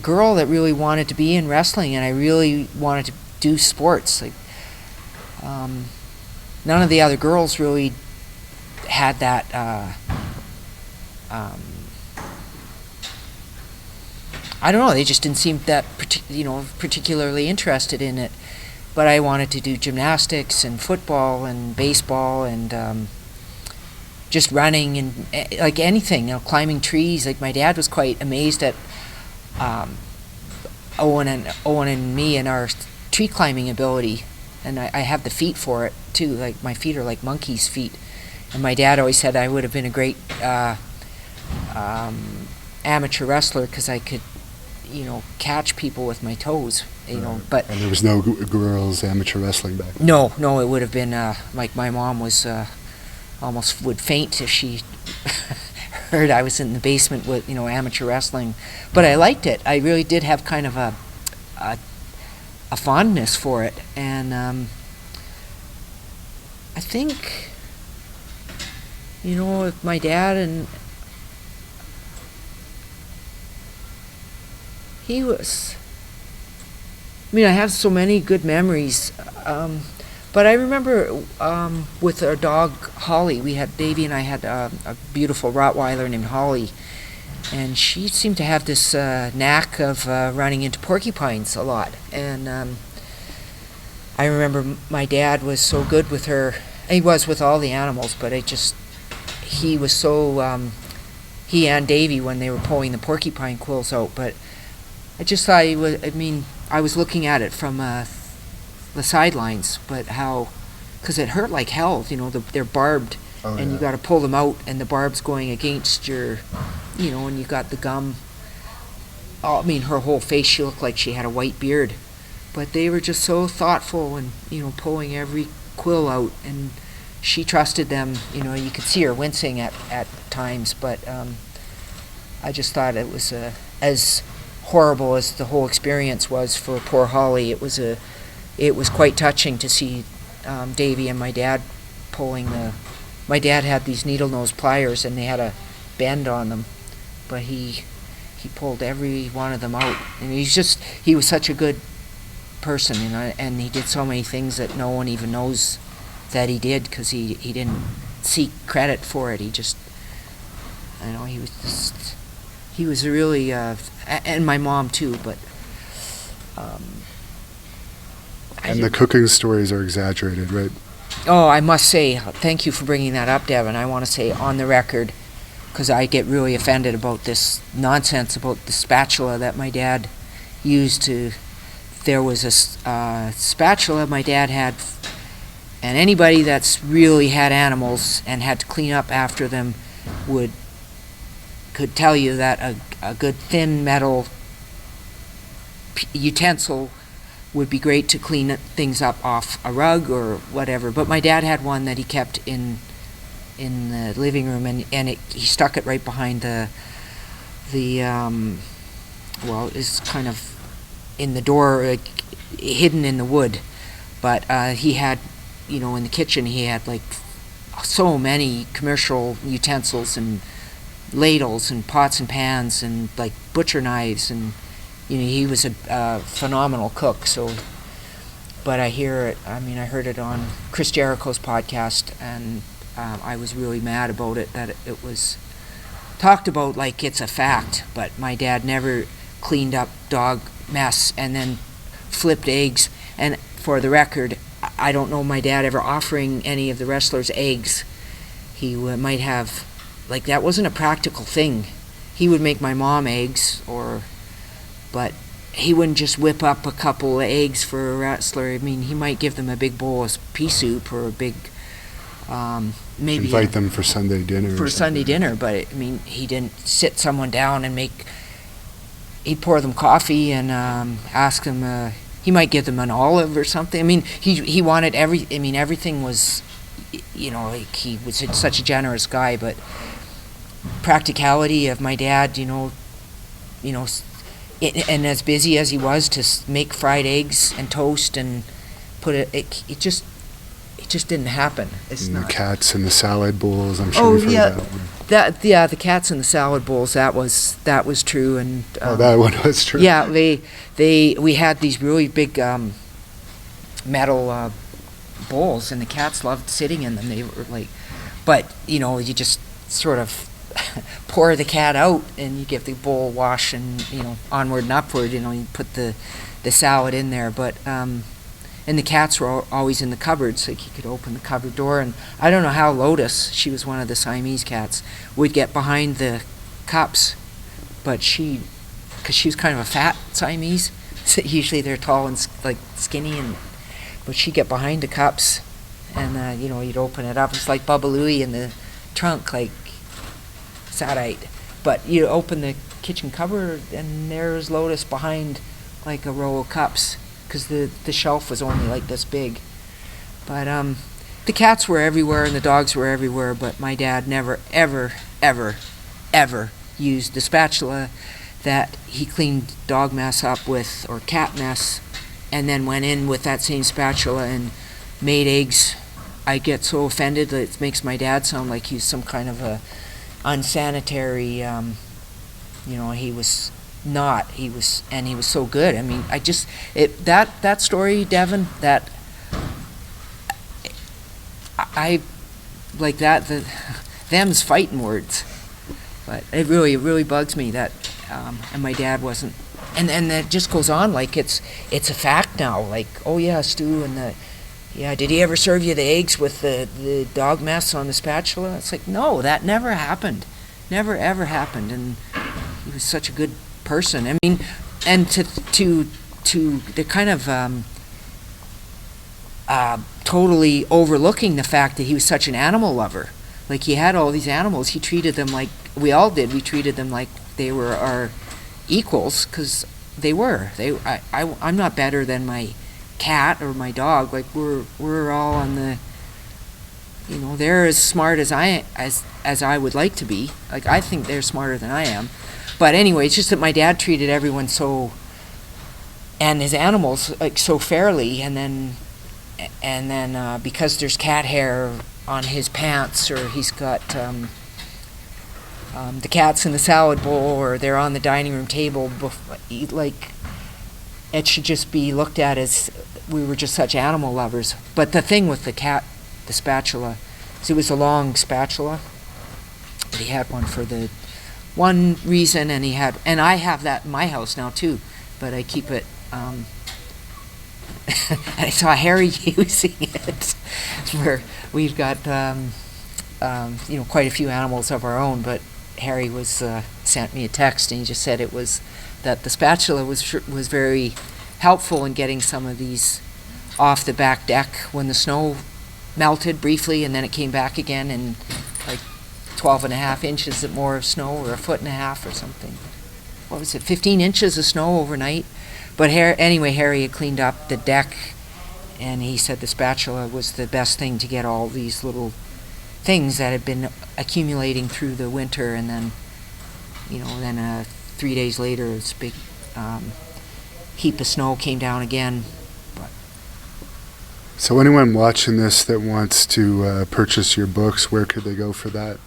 girl that really wanted to be in wrestling, and I really wanted to do sports. Like, none of the other girls really had that. I don't know. They just didn't seem that particularly interested in it. But I wanted to do gymnastics and football and baseball and just running and like anything. Climbing trees. Like, my dad was quite amazed at Owen and me and our tree climbing ability. And I have the feet for it too. Like, my feet are like monkey's feet. And my dad always said I would have been a great amateur wrestler because I could, catch people with my toes. But and there was no girls amateur wrestling back then. No, it would have been like my mom was almost would faint if she heard I was in the basement with amateur wrestling. But I liked it. I really did have kind of a fondness for it, and I think if my dad and he was. I have so many good memories, but I remember with our dog Holly. Davey and I had a beautiful Rottweiler named Holly, and she seemed to have this knack of running into porcupines a lot. And I remember my dad was so good with her. He was with all the animals, but he was so, he and Davey when they were pulling the porcupine quills out. But I just thought I was looking at it from the sidelines, but because it hurt like hell. They're barbed, and you got to pull them out, and the barb's going against your, and you got the gum. Her whole face, she looked like she had a white beard, but they were just so thoughtful and pulling every quill out, and she trusted them. You could see her wincing at times, but I just thought it was as horrible as the whole experience was for poor Holly. It was quite touching to see Davey and my dad pulling my dad had these needle nose pliers, and they had a bend on them, but he pulled every one of them out. And he was such a good person, and he did so many things that no one even knows that he did, because he didn't seek credit for it. He was really, and my mom too, but. And the cooking stories are exaggerated, right? Oh, I must say, thank you for bringing that up, Devin. I want to say on the record, because I get really offended about this nonsense about the spatula that my dad used to there was a spatula my dad had, and anybody that's really had animals and had to clean up after them could tell you that a good thin metal utensil would be great to clean things up off a rug or whatever. But my dad had one that he kept in the living room, and he stuck it right behind it's kind of in the door, hidden in the wood. But he had, in the kitchen, he had like so many commercial utensils and ladles and pots and pans and like butcher knives, and he was a phenomenal cook. So, but I heard it on Chris Jericho's podcast, and I was really mad about it, that it was talked about like it's a fact, but my dad never cleaned up dog mess and then flipped eggs. And for the record, I don't know my dad ever offering any of the wrestlers eggs. He might have, like, that wasn't a practical thing. He would make my mom eggs, but he wouldn't just whip up a couple of eggs for a wrestler. I mean, he might give them a big bowl of pea soup or a big, maybe invite them for Sunday dinner. For Sunday dinner, but I mean, he didn't sit someone down and he'd pour them coffee and ask them. He might give them an olive or something. I mean, he wanted everything was, like, he was such a generous guy. But practicality of my dad, and as busy as he was to make fried eggs and toast and put it just didn't happen. It's not. The cats and the salad bowls. I'm sure you've heard that one. The cats and the salad bowls. That was true. And that one was true. Yeah, we had these really big metal bowls, and the cats loved sitting in them. They were like, but you just sort of pour the cat out, and you give the bowl a wash, and onward and upward. You put the salad in there, but. And the cats were always in the cupboards, like you could open the cupboard door. And I don't know how Lotus, she was one of the Siamese cats, would get behind the cups, but because she was kind of a fat Siamese, so usually they're tall and like skinny, but she'd get behind the cups, and you'd open it up. It's like Bubba Louie in the trunk, like Sadite. But you open the kitchen cupboard, and there's Lotus behind like a row of cups, because the shelf was only like this big. But the cats were everywhere and the dogs were everywhere, but my dad never, ever, ever, ever used the spatula that he cleaned dog mess up with, or cat mess, and then went in with that same spatula and made eggs. I get so offended that it makes my dad sound like he's some kind of a unsanitary, he was not. He was so good. I mean, that story, Devin, that I like that. Them's fighting words, but it really bugs me that, and my dad wasn't, and that just goes on like it's a fact now. Like, oh yeah, Stu, and did he ever serve you the eggs with the dog mess on the spatula? It's like, no, that never happened, never ever happened, and he was such a good person. I mean, and to the kind of totally overlooking the fact that he was such an animal lover. Like, he had all these animals. He treated them like we all did. We treated them like they were our equals, because they were. I'm not better than my cat or my dog. Like, we're all on the. They're as smart as I would like to be. Like, I think they're smarter than I am. But anyway, it's just that my dad treated everyone and his animals, like, so fairly, and then because there's cat hair on his pants, or he's got the cats in the salad bowl, or they're on the dining room table, like, it should just be looked at as we were just such animal lovers. But the thing with the spatula, so it was a long spatula, but he had one for the one reason, and I have that in my house now too, but I keep it, and I saw Harry using it, where we've got quite a few animals of our own, but Harry sent me a text, and he just said it was that the spatula was very helpful in getting some of these off the back deck when the snow melted briefly, and then it came back again, and like 12.5 inches more of snow, or 1.5 foot or something. What was it, 15 inches of snow overnight? But anyway, Harry had cleaned up the deck, and he said the spatula was the best thing to get all these little things that had been accumulating through the winter, and then, 3 days later, this big heap of snow came down again. But So anyone watching this that wants to purchase your books, where could they go for that?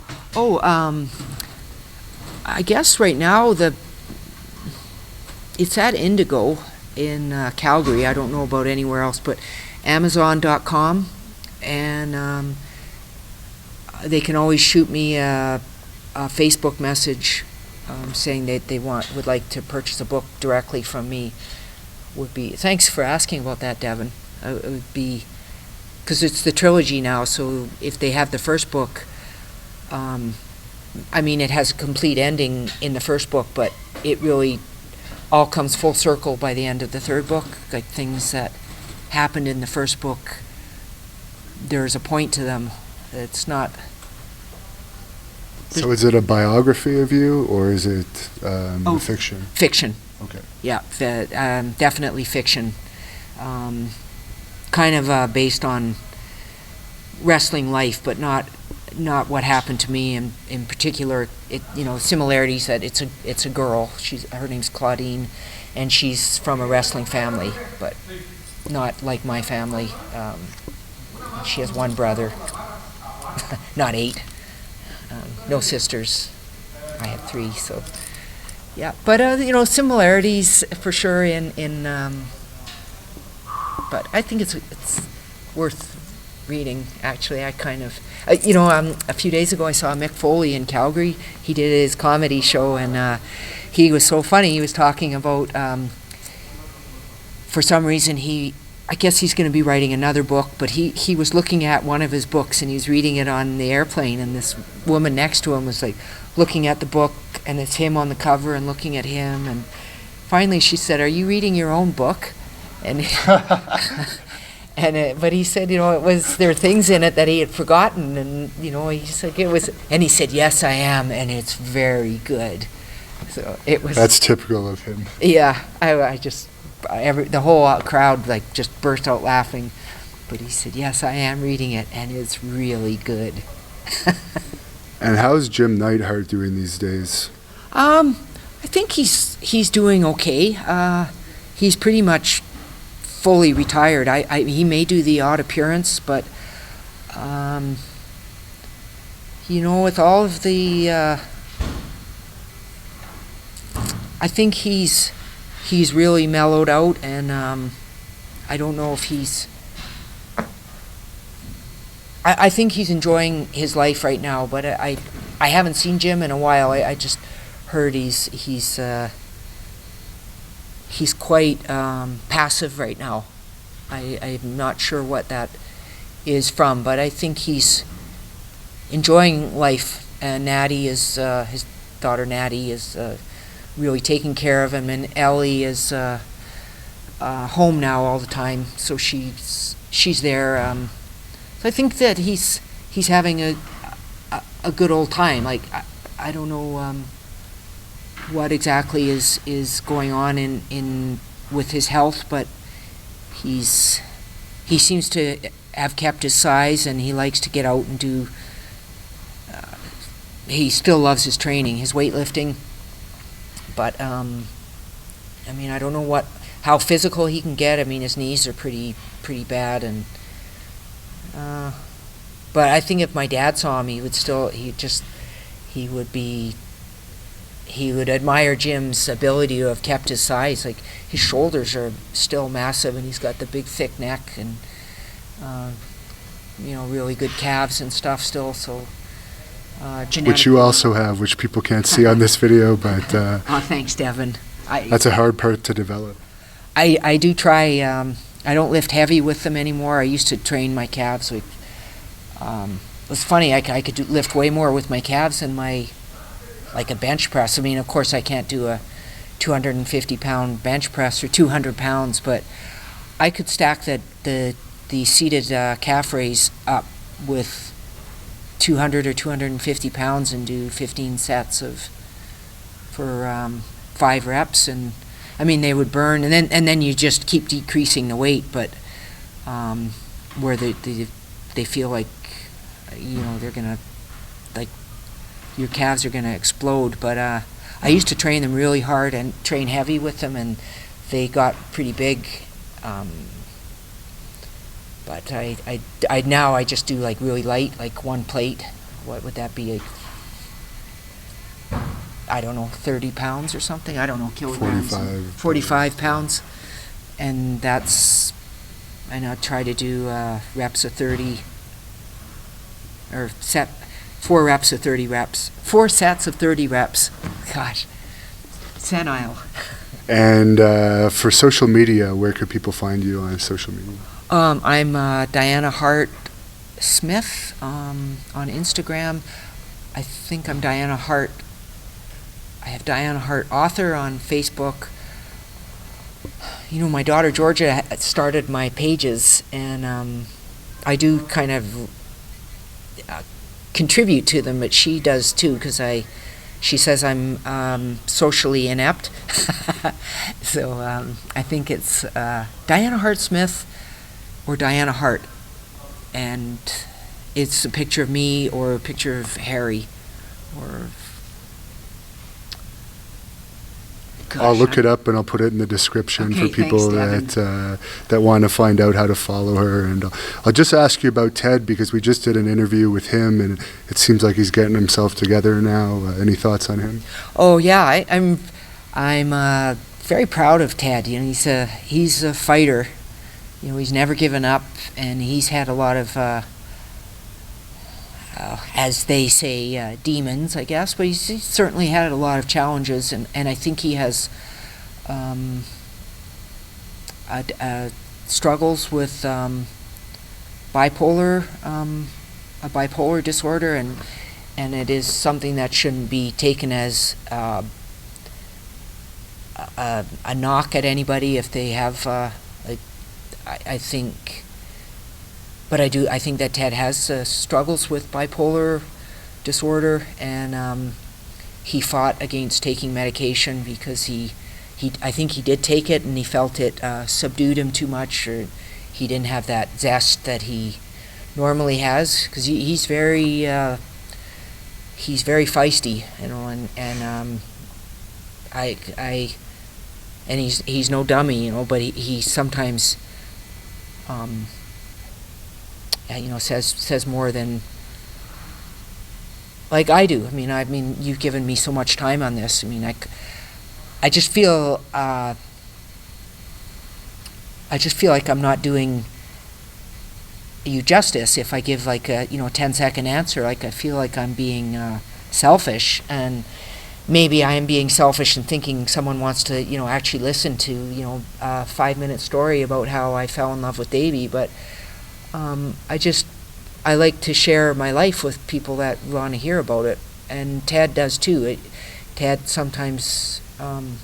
I guess right now it's at Indigo in Calgary. I don't know about anywhere else, but Amazon.com, and they can always shoot me a Facebook message saying that they would like to purchase a book directly from me. Thanks for asking about that, Devin. It would be, because it's the trilogy now, so if they have the first book, it has a complete ending in the first book, but it really all comes full circle by the end of the third book. Like things that happened in the first book, there's a point to them. It's not. So is it a biography of you, or is it fiction? Fiction. Okay. Yeah, definitely fiction. Kind of based on wrestling life, but not what happened to me in particular. Similarities that it's a girl. Her name's Claudine, and she's from a wrestling family, but not like my family. She has one brother, not 8. No sisters. I have 3, so yeah. But similarities for sure in but I think it's worth reading. Actually, I kind of a few days ago I saw Mick Foley in Calgary. He did his comedy show, and he was so funny. He was talking about for some reason I guess he's going to be writing another book, but he was looking at one of his books, and he was reading it on the airplane, and this woman next to him was like looking at the book, and it's him on the cover and looking at him, and finally she said, "Are you reading your own book?" And but he said, there are things in it that he had forgotten, and he's like, it was, and he said, "Yes, I am, and it's very good." So it was. That's typical of him. Yeah, I just. The whole crowd just burst out laughing, but he said, "Yes, I am reading it, and it's really good." And how's Jim Neidhart doing these days? I think he's doing okay. He's pretty much fully retired. He may do the odd appearance, but with all of the, I think he's really mellowed out, and I don't know if I think he's enjoying his life right now, but I haven't seen Jim in a while. I just heard he's quite passive right now. I'm not sure what that is from, but I think he's enjoying life, and Natty is his daughter Natty is really taking care of him, and Ellie is home now all the time, so she's there. So I think that he's having a good old time. Like I don't know what exactly is going on in with his health, but he seems to have kept his size, and he likes to get out and do. He still loves his training, his weightlifting. But I don't know how physical he can get. His knees are pretty bad, and but I think if my dad saw him, he would admire Jim's ability to have kept his size. Like his shoulders are still massive, and he's got the big thick neck, and really good calves and stuff still. So. Which you also have, which people can't see on this video, but thanks, Devin. That's a hard part to develop. I do try. I don't lift heavy with them anymore. I used to train my calves. It was funny. I could lift way more with my calves than a bench press. Of course, I can't do a 250-pound bench press or 200 pounds, but I could stack the seated calf raise up with 200 or 250 pounds and do 15 sets for 5 reps, and I mean they would burn, and then you just keep decreasing the weight, but where they feel like they're gonna, like, your calves are gonna explode. But I used to train them really hard and train heavy with them, and they got pretty big. But I now I just do like really light, like 1 plate. What would that be? I don't know, 30 pounds or something. I don't know, kilograms. 45 pounds, and that's. I now try to do reps of 30, or 4 reps of 30 reps. 4 sets of 30 reps. Gosh, senile. And for social media, where could people find you on social media? I'm Diana Hart Smith on Instagram. I think I'm Diana Hart. I have Diana Hart Author on Facebook. My daughter Georgia started my pages, and I do kind of contribute to them, but she does too, because she says I'm socially inept. So I think it's Diana Hart Smith or Diana Hart, and it's a picture of me or a picture of Harry, or I'll look it up and I'll put it in the description for people that want to find out how to follow her. And I'll just ask you about Ted, because we just did an interview with him, and it seems like he's getting himself together now. Any thoughts on him? Oh yeah, I'm very proud of Ted. He's a fighter. He's never given up, and he's had a lot of as they say, demons, I guess, but he's certainly had a lot of challenges, and I think he has struggles with a bipolar disorder, and it is something that shouldn't be taken as a knock at anybody if they have, I think. But I think that Ted has struggles with bipolar disorder, and he fought against taking medication because I think he did take it, and he felt it subdued him too much, or he didn't have that zest that he normally has, because he's very feisty, and he's no dummy, but he sometimes says more than like I do. I mean, you've given me so much time on this. I just feel like I'm not doing you justice if I give like a 10-second answer. Like, I feel like I'm being selfish, and maybe I am being selfish and thinking someone wants to actually listen to a 5-minute story about how I fell in love with Davey, but I like to share my life with people that want to hear about it, and Ted does too. Ted sometimes can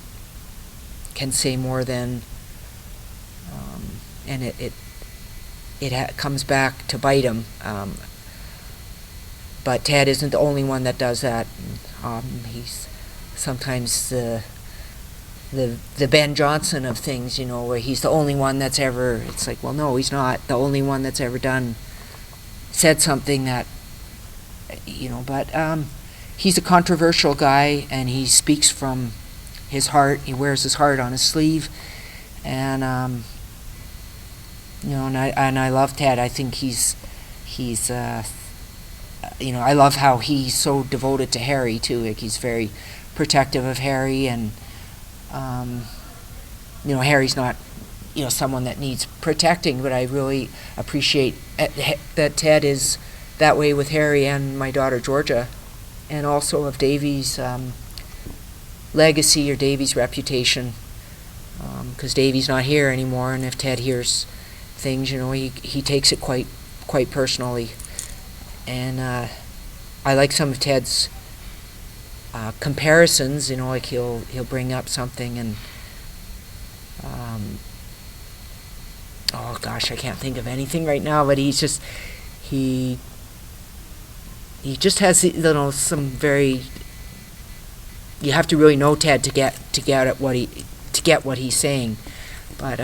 say more than, and it comes back to bite him. But Ted isn't the only one that does that. He's sometimes the Ben Johnson of things, where he's the only one that's ever. It's like, well, no, he's not the only one that's ever said something that, But he's a controversial guy, and he speaks from his heart. He wears his heart on his sleeve, and and I love Ted. I think he's I love how he's so devoted to Harry too. Like, he's very protective of Harry, and Harry's not someone that needs protecting, but I really appreciate that Ted is that way with Harry and my daughter Georgia, and also of Davey's legacy or Davey's reputation, because Davey's not here anymore, and if Ted hears things, he takes it quite personally. And I like some of Ted's comparisons. Like he'll bring up something and oh gosh, I can't think of anything right now. But he just has some very. You have to really know Ted to get at what he's saying. But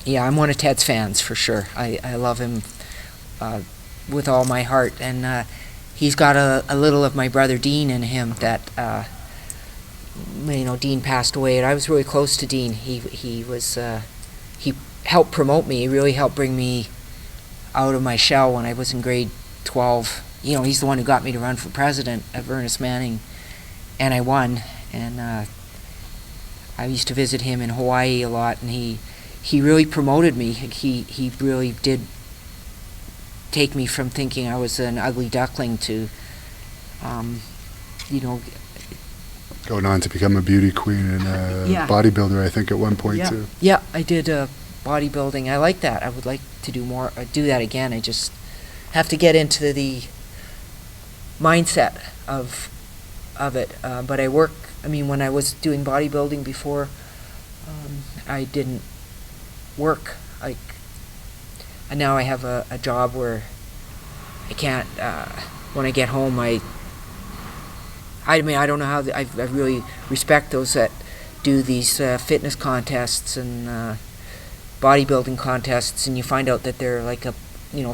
yeah, I'm one of Ted's fans for sure. I love him with all my heart, and he's got a little of my brother Dean in him. That Dean passed away, and I was really close to Dean. He helped promote me. He really helped bring me out of my shell when I was in grade 12. He's the one who got me to run for president of Ernest Manning, and I won. And I used to visit him in Hawaii a lot, and he really promoted me. He really did take me from thinking I was an ugly duckling to, going on to become a beauty queen and a bodybuilder, I think, at one point too. Yeah, I did bodybuilding. I like that. I would like to do that again. I just have to get into the mindset of it. But I work. When I was doing bodybuilding before, I didn't work. And now I have a job where I can't. When I get home, I don't know how. I really respect those that do these fitness contests and bodybuilding contests, and you find out that they're like a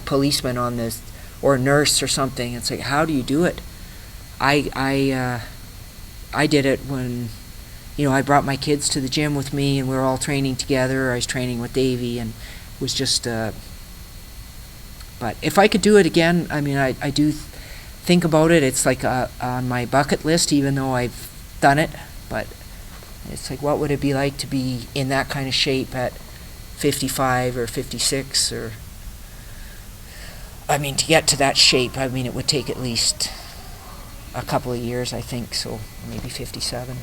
policeman on this or a nurse or something. It's like, how do you do it? I did it when I brought my kids to the gym with me, and we were all training together. I was training with Davey, and it was just. But if I could do it again, I do think about it. It's like on my bucket list, even though I've done it. But it's like, what would it be like to be in that kind of shape at 55 or 56 or? To get to that shape, it would take at least a couple of years, I think. So maybe 57.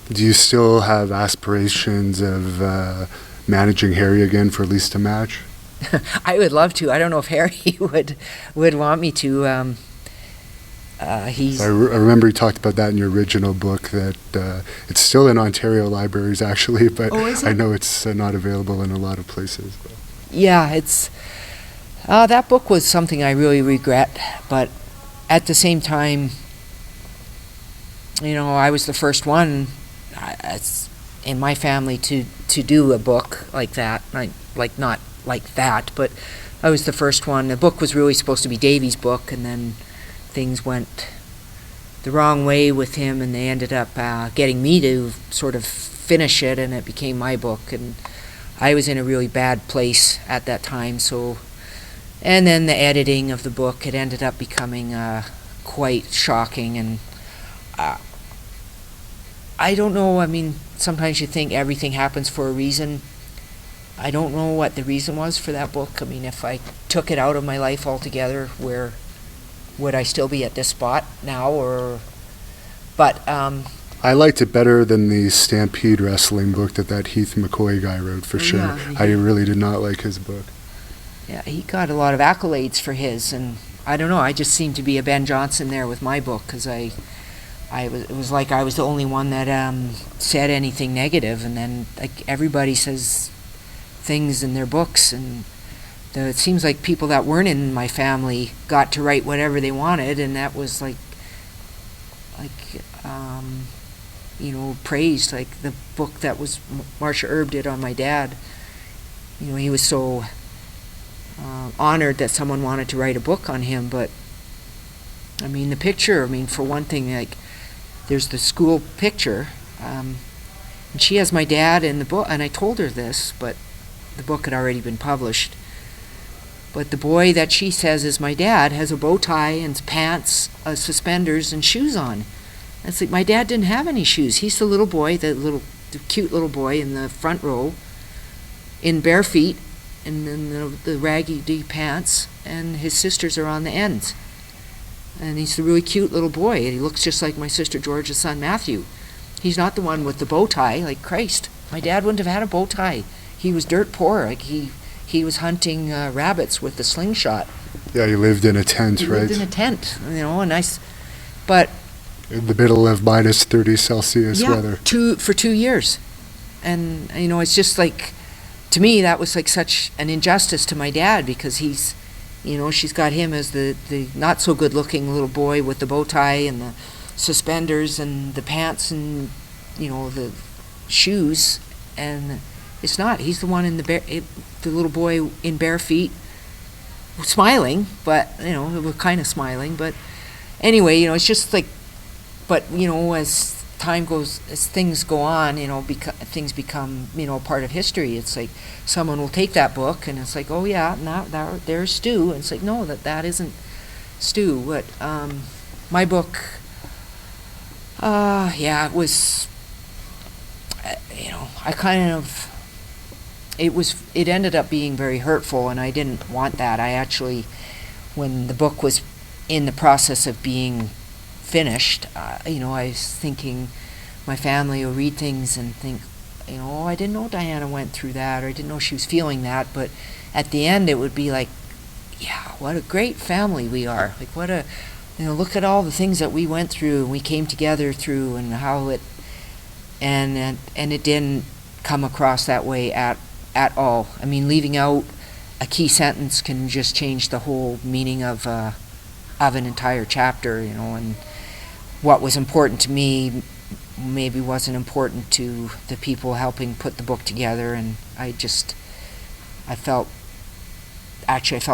Do you still have aspirations of managing Harry again for at least a match? I would love to. I don't know if Harry would want me to. He's. I remember you talked about that in your original book. That it's still in Ontario libraries, actually, but I know it's not available in a lot of places. Yeah, it's. That book was something I really regret, but at the same time, I was the first one in my family to do a book like that. Not like that, but I was the first one. The book was really supposed to be Davey's book, and then things went the wrong way with him, and they ended up getting me to sort of finish it, and it became my book. And I was in a really bad place at that time, so. And then the editing of the book, it ended up becoming quite shocking, and I don't know. Sometimes you think everything happens for a reason. I don't know what the reason was for that book. If I took it out of my life altogether, where would I still be at this spot now? But I liked it better than the Stampede Wrestling book that Heath McCoy guy wrote, for sure. Yeah, I really did not like his book. Yeah, he got a lot of accolades for his, and I don't know. I just seemed to be a Ben Johnson there with my book, because it was like I was the only one that said anything negative, and then everybody says things in their books, and it seems like people that weren't in my family got to write whatever they wanted, and that was praised. Like the book that was Marsha Erb did on my dad. He was so honored that someone wanted to write a book on him. But the picture, for one thing, there's the school picture, and she has my dad in the book, and I told her this, but the book had already been published. But the boy that she says is my dad has a bow tie and pants, suspenders, and shoes on. And it's like, my dad didn't have any shoes. He's the little boy, the cute little boy in the front row, in bare feet, and then the raggedy pants, and his sisters are on the ends. And he's the really cute little boy, and he looks just like my sister George's son Matthew. He's not the one with the bow tie. Like, Christ, my dad wouldn't have had a bow tie. He was dirt poor. He was hunting rabbits with the slingshot. Yeah, he lived in a tent, he right? Lived in a tent, and but In the middle of minus 30 Celsius weather. For 2 years. And, you know, it's just like, to me, that was like such an injustice to my dad, because he's, you know, she's got him as the not so good looking little boy with the bow tie and the suspenders and the pants and, you know, the shoes. And it's not. He's the one in the little boy in bare feet, smiling, but, you know, we're kind of smiling. But anyway, you know, it's just like, but, you know, as time goes, as things go on, you know, things become, you know, part of history. It's like someone will take that book and it's like, oh yeah, now there's Stu. And it's like, no, that isn't Stu. But my book, it was, you know, I kind of, it ended up being very hurtful, and I didn't want that. I actually, when the book was in the process of being finished, you know, I was thinking my family will read things and think, you know, oh, I didn't know Diana went through that, or I didn't know she was feeling that. But at the end, it would be like, yeah, what a great family we are. Like, what a, you know, look at all the things that we went through and we came together through, and how it, and it didn't come across that way at all. I mean, leaving out a key sentence can just change the whole meaning of an entire chapter, you know. And what was important to me maybe wasn't important to the people helping put the book together. And I felt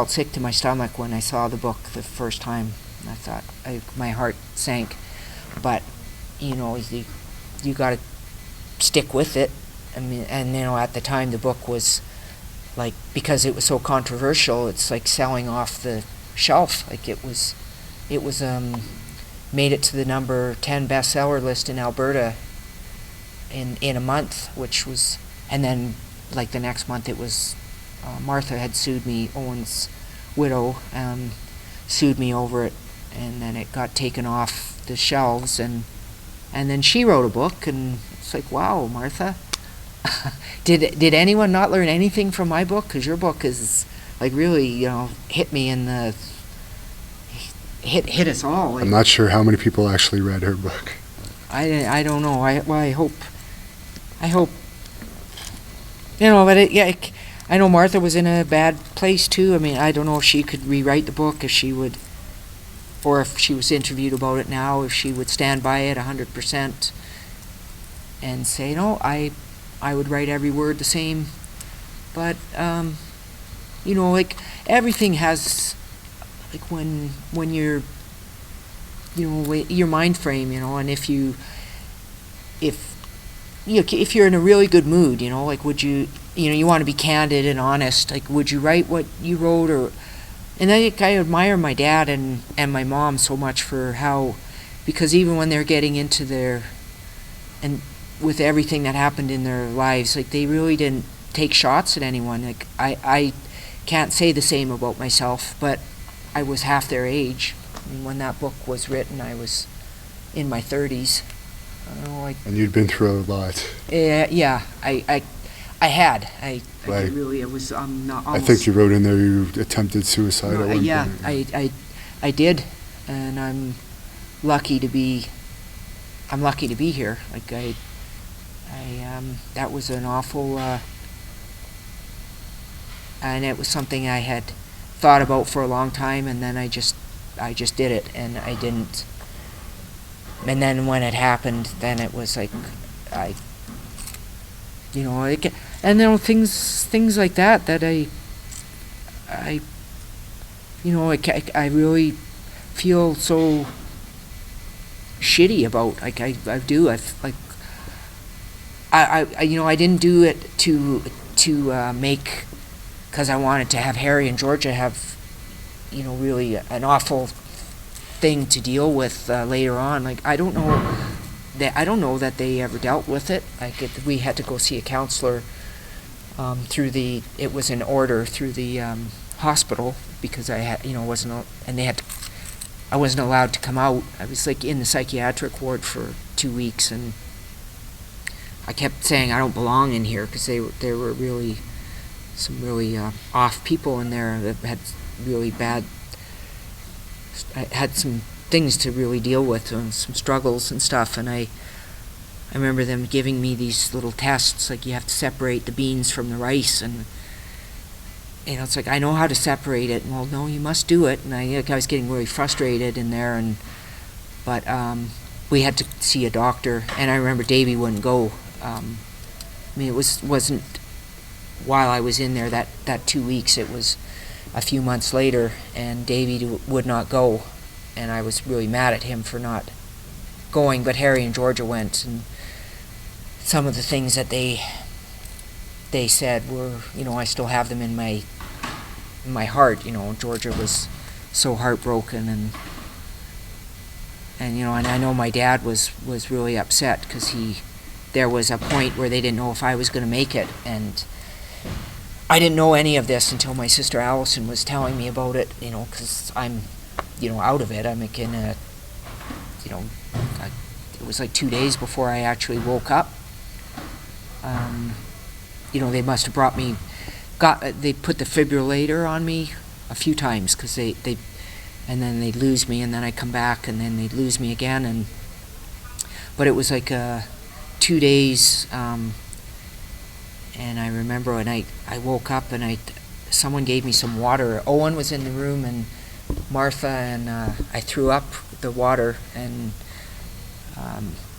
sick to my stomach when I saw the book the first time. I thought, my heart sank. But, you know, you got to stick with it. I mean, and, you know, at the time the book was like, because it was so controversial, it's like selling off the shelf. Like, it was made it to the number 10 bestseller list in Alberta in a month, which was, and then like the next month it was, Martha had sued me, Owen's widow, sued me over it, and then it got taken off the shelves, and then she wrote a book, and it's like, wow, Martha, did anyone not learn anything from my book? Because your book is like really, you know, hit me in the, hit us all. I'm not sure how many people actually read her book. I don't know. I hope, you know, but I know Martha was in a bad place too. I mean, I don't know if she could rewrite the book, if she would, or if she was interviewed about it now, if she would stand by it 100% and say, no, I would write every word the same. But, you know, like, everything has, like, when you're, you know, your mind frame, you know, and if you're in a really good mood, you know, like, would you, you know, you want to be candid and honest, like, would you write what you wrote? Or, and I admire my dad and my mom so much for how, because even when they're getting into their, and with everything that happened in their lives, like, they really didn't take shots at anyone. Like, I can't say the same about myself, but I was half their age. I mean, when that book was written, I was in my 30s. And you'd been through a lot. Yeah, I had. I was not. Almost, I think you wrote in there you attempted suicide at one point. Yeah, I did, and I'm lucky to be here. Like, that was an awful, and it was something I had thought about for a long time, and then I just did it, and I didn't. And then when it happened, then it was like, you know, like, and there were things like that I you know, I really feel so shitty about. Like, I do. I you know, I didn't do it to make, because I wanted to have Harry and Georgia have, you know, really an awful thing to deal with later on. Like, I don't know that they ever dealt with it. Like, we had to go see a counselor it was an order through the hospital, because I had, you know, I wasn't allowed to come out. I was like in the psychiatric ward for 2 weeks, and I kept saying I don't belong in here, because there were really some really off people in there that had really bad, had some things to really deal with, and some struggles and stuff. And I remember them giving me these little tests, like you have to separate the beans from the rice, and it's like, I know how to separate it. And, well, no, you must do it. And I was getting really frustrated in there, but we had to see a doctor, and I remember Davey wouldn't go. It wasn't while I was in there that 2 weeks. It was a few months later, and Davey would not go, and I was really mad at him for not going. But Harry and Georgia went, and some of the things that they said were, I still have them in my heart. Georgia was so heartbroken, and I know my dad was really upset, because there was a point where they didn't know if I was going to make it, and I didn't know any of this until my sister Allison was telling me about it, because I'm, out of it. I'm like in a, it was like 2 days before I actually woke up. They must have brought me, they put the defibrillator on me a few times, because and then they'd lose me, and then I'd come back, and then they'd lose me again, but it was like 2 days, and I remember when I woke up, and someone gave me some water. Owen was in the room, and Martha, and I threw up the water, and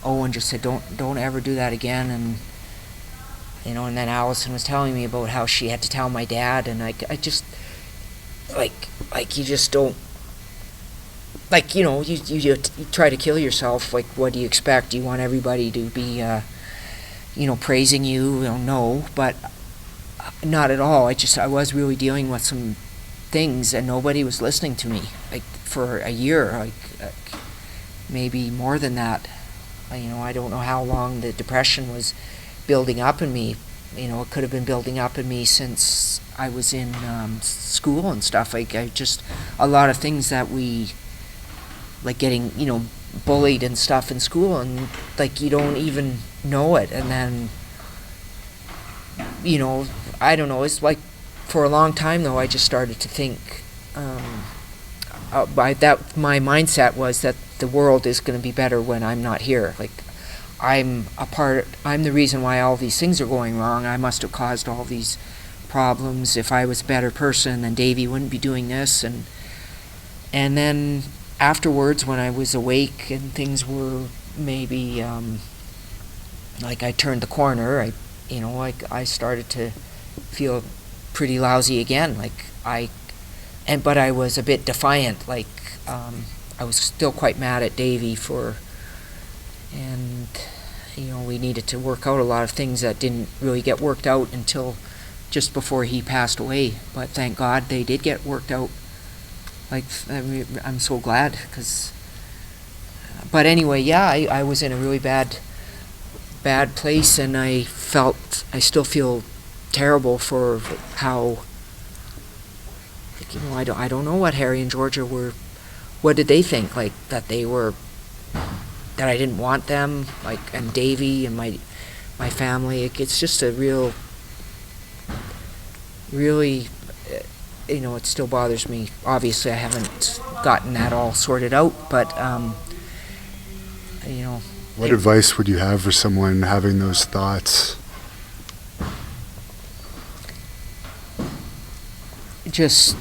Owen just said, don't ever do that again. And and then Allison was telling me about how she had to tell my dad, and I just like you just don't, like, you try to kill yourself. Like, what do you expect? Do you want everybody to be praising you? No, but not at all. I was really dealing with some things, and nobody was listening to me, like, for a year, like maybe more than that. I don't know how long the depression was building up in me. It could have been building up in me since I was in school and stuff. Like, just a lot of things that like getting, bullied and stuff in school, and like you don't even know it. And then, I don't know, it's like for a long time though, I just started to think, my mindset was that the world is going to be better when I'm not here. Like, I'm the reason why all these things are going wrong. I must have caused all these problems. If I was a better person, then Davey wouldn't be doing this. And then afterwards, when I was awake and things were maybe like I turned the corner, I started to feel pretty lousy again. But I was a bit defiant. Like, I was still quite mad at Davey and we needed to work out a lot of things that didn't really get worked out until just before he passed away. But thank God they did get worked out. Like, I'm so glad, because. But anyway, yeah, I was in a really bad place, and I still feel terrible for how. Like, I don't know what Harry and Georgia were. What did they think? Like, that I didn't want them, like, and Davey and my family. It's just a really, it still bothers me. Obviously, I haven't gotten that all sorted out, but What advice would you have for someone having those thoughts? Just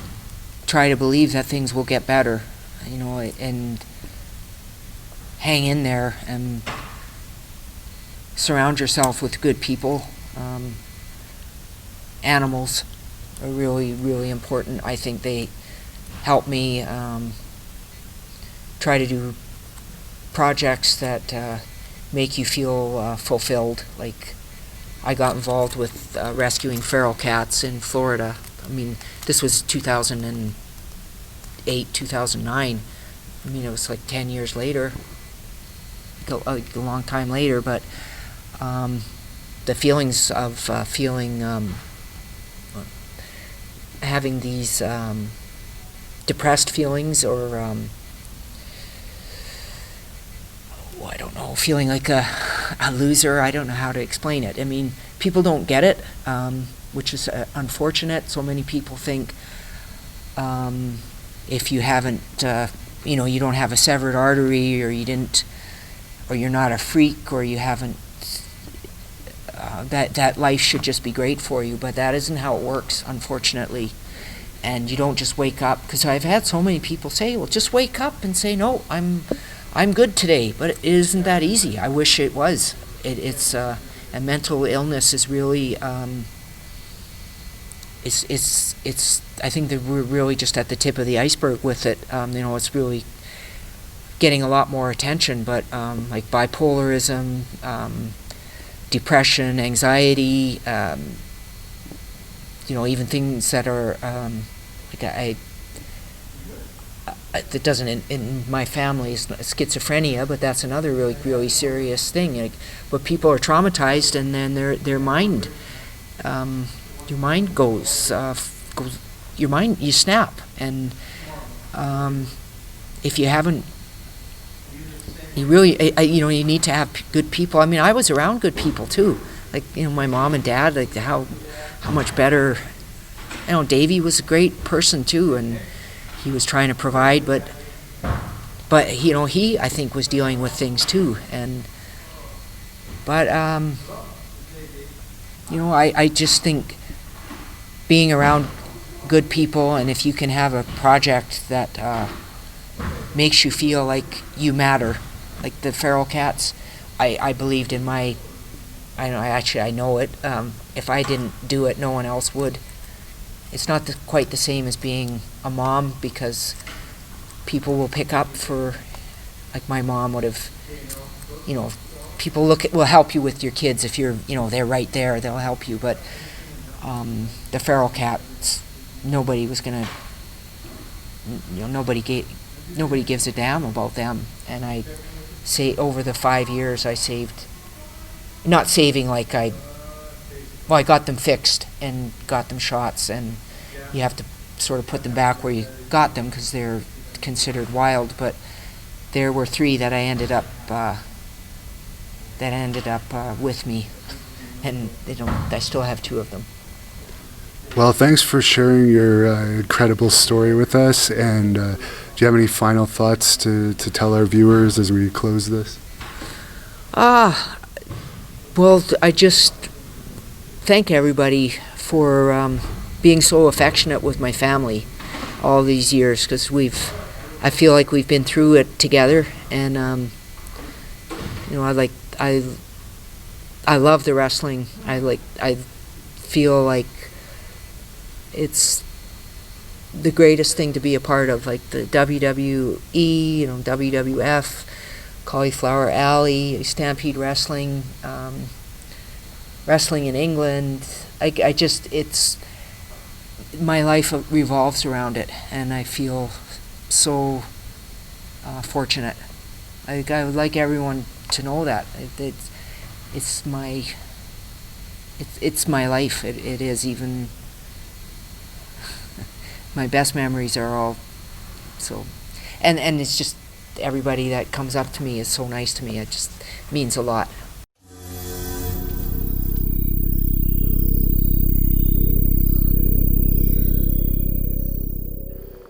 try to believe that things will get better, and hang in there, and surround yourself with good people. Animals are really, really important. I think they help me try to do projects that make you feel fulfilled. Like, I got involved with rescuing feral cats in Florida. This was 2008, 2009. It was like 10 years later, a long time later, but the feelings of having these depressed feelings, or I don't know, feeling like a loser. I don't know how to explain it. People don't get it, which is unfortunate. So many people think if you haven't you don't have a severed artery, or you're not a freak, or you haven't, that life should just be great for you. But that isn't how it works, unfortunately. And you don't just wake up, because I've had so many people say, well, just wake up and say, no, I'm good today. But it isn't that easy. I wish it was. It's and mental illness is really, it's I think that we're really just at the tip of the iceberg with it. It's really getting a lot more attention, but like bipolarism, depression, anxiety, even things that are that doesn't in my family is schizophrenia, but that's another really really serious thing. But people are traumatized, and then their mind, your mind goes your mind, you snap, and if you haven't, you really you need to have good people. I mean, I was around good people too, like my mom and dad, like how much better. Davey was a great person too, and he was trying to provide, but he I think was dealing with things too, I just think being around good people, and if you can have a project that makes you feel like you matter, like the Feral Cats, I believed in my, I know it. If I didn't do it, no one else would. It's not quite the same as being a mom, because people will pick up for, like my mom would have, people will help you with your kids if you're, they're right there, they'll help you. But the Feral Cats, nobody was gonna, nobody gives a damn about them. And I say over the 5 years I saved, not saving like I got them fixed and got them shots, and you have to sort of put them back where you got them because they're considered wild. But there were 3 that I ended up with me, and I still have 2 of them. Well, thanks for sharing your incredible story with us. And do you have any final thoughts to tell our viewers as we close this? Well, I just thank everybody for being so affectionate with my family all these years, because I feel like we've been through it together, and I love the wrestling. I feel like it's the greatest thing to be a part of, like the WWE, WWF, Cauliflower Alley, Stampede Wrestling, wrestling in England. It's my life revolves around it, and I feel so fortunate. I would like everyone to know that it's my life. It is. Even my best memories are all so, and it's just everybody that comes up to me is so nice to me. It just means a lot.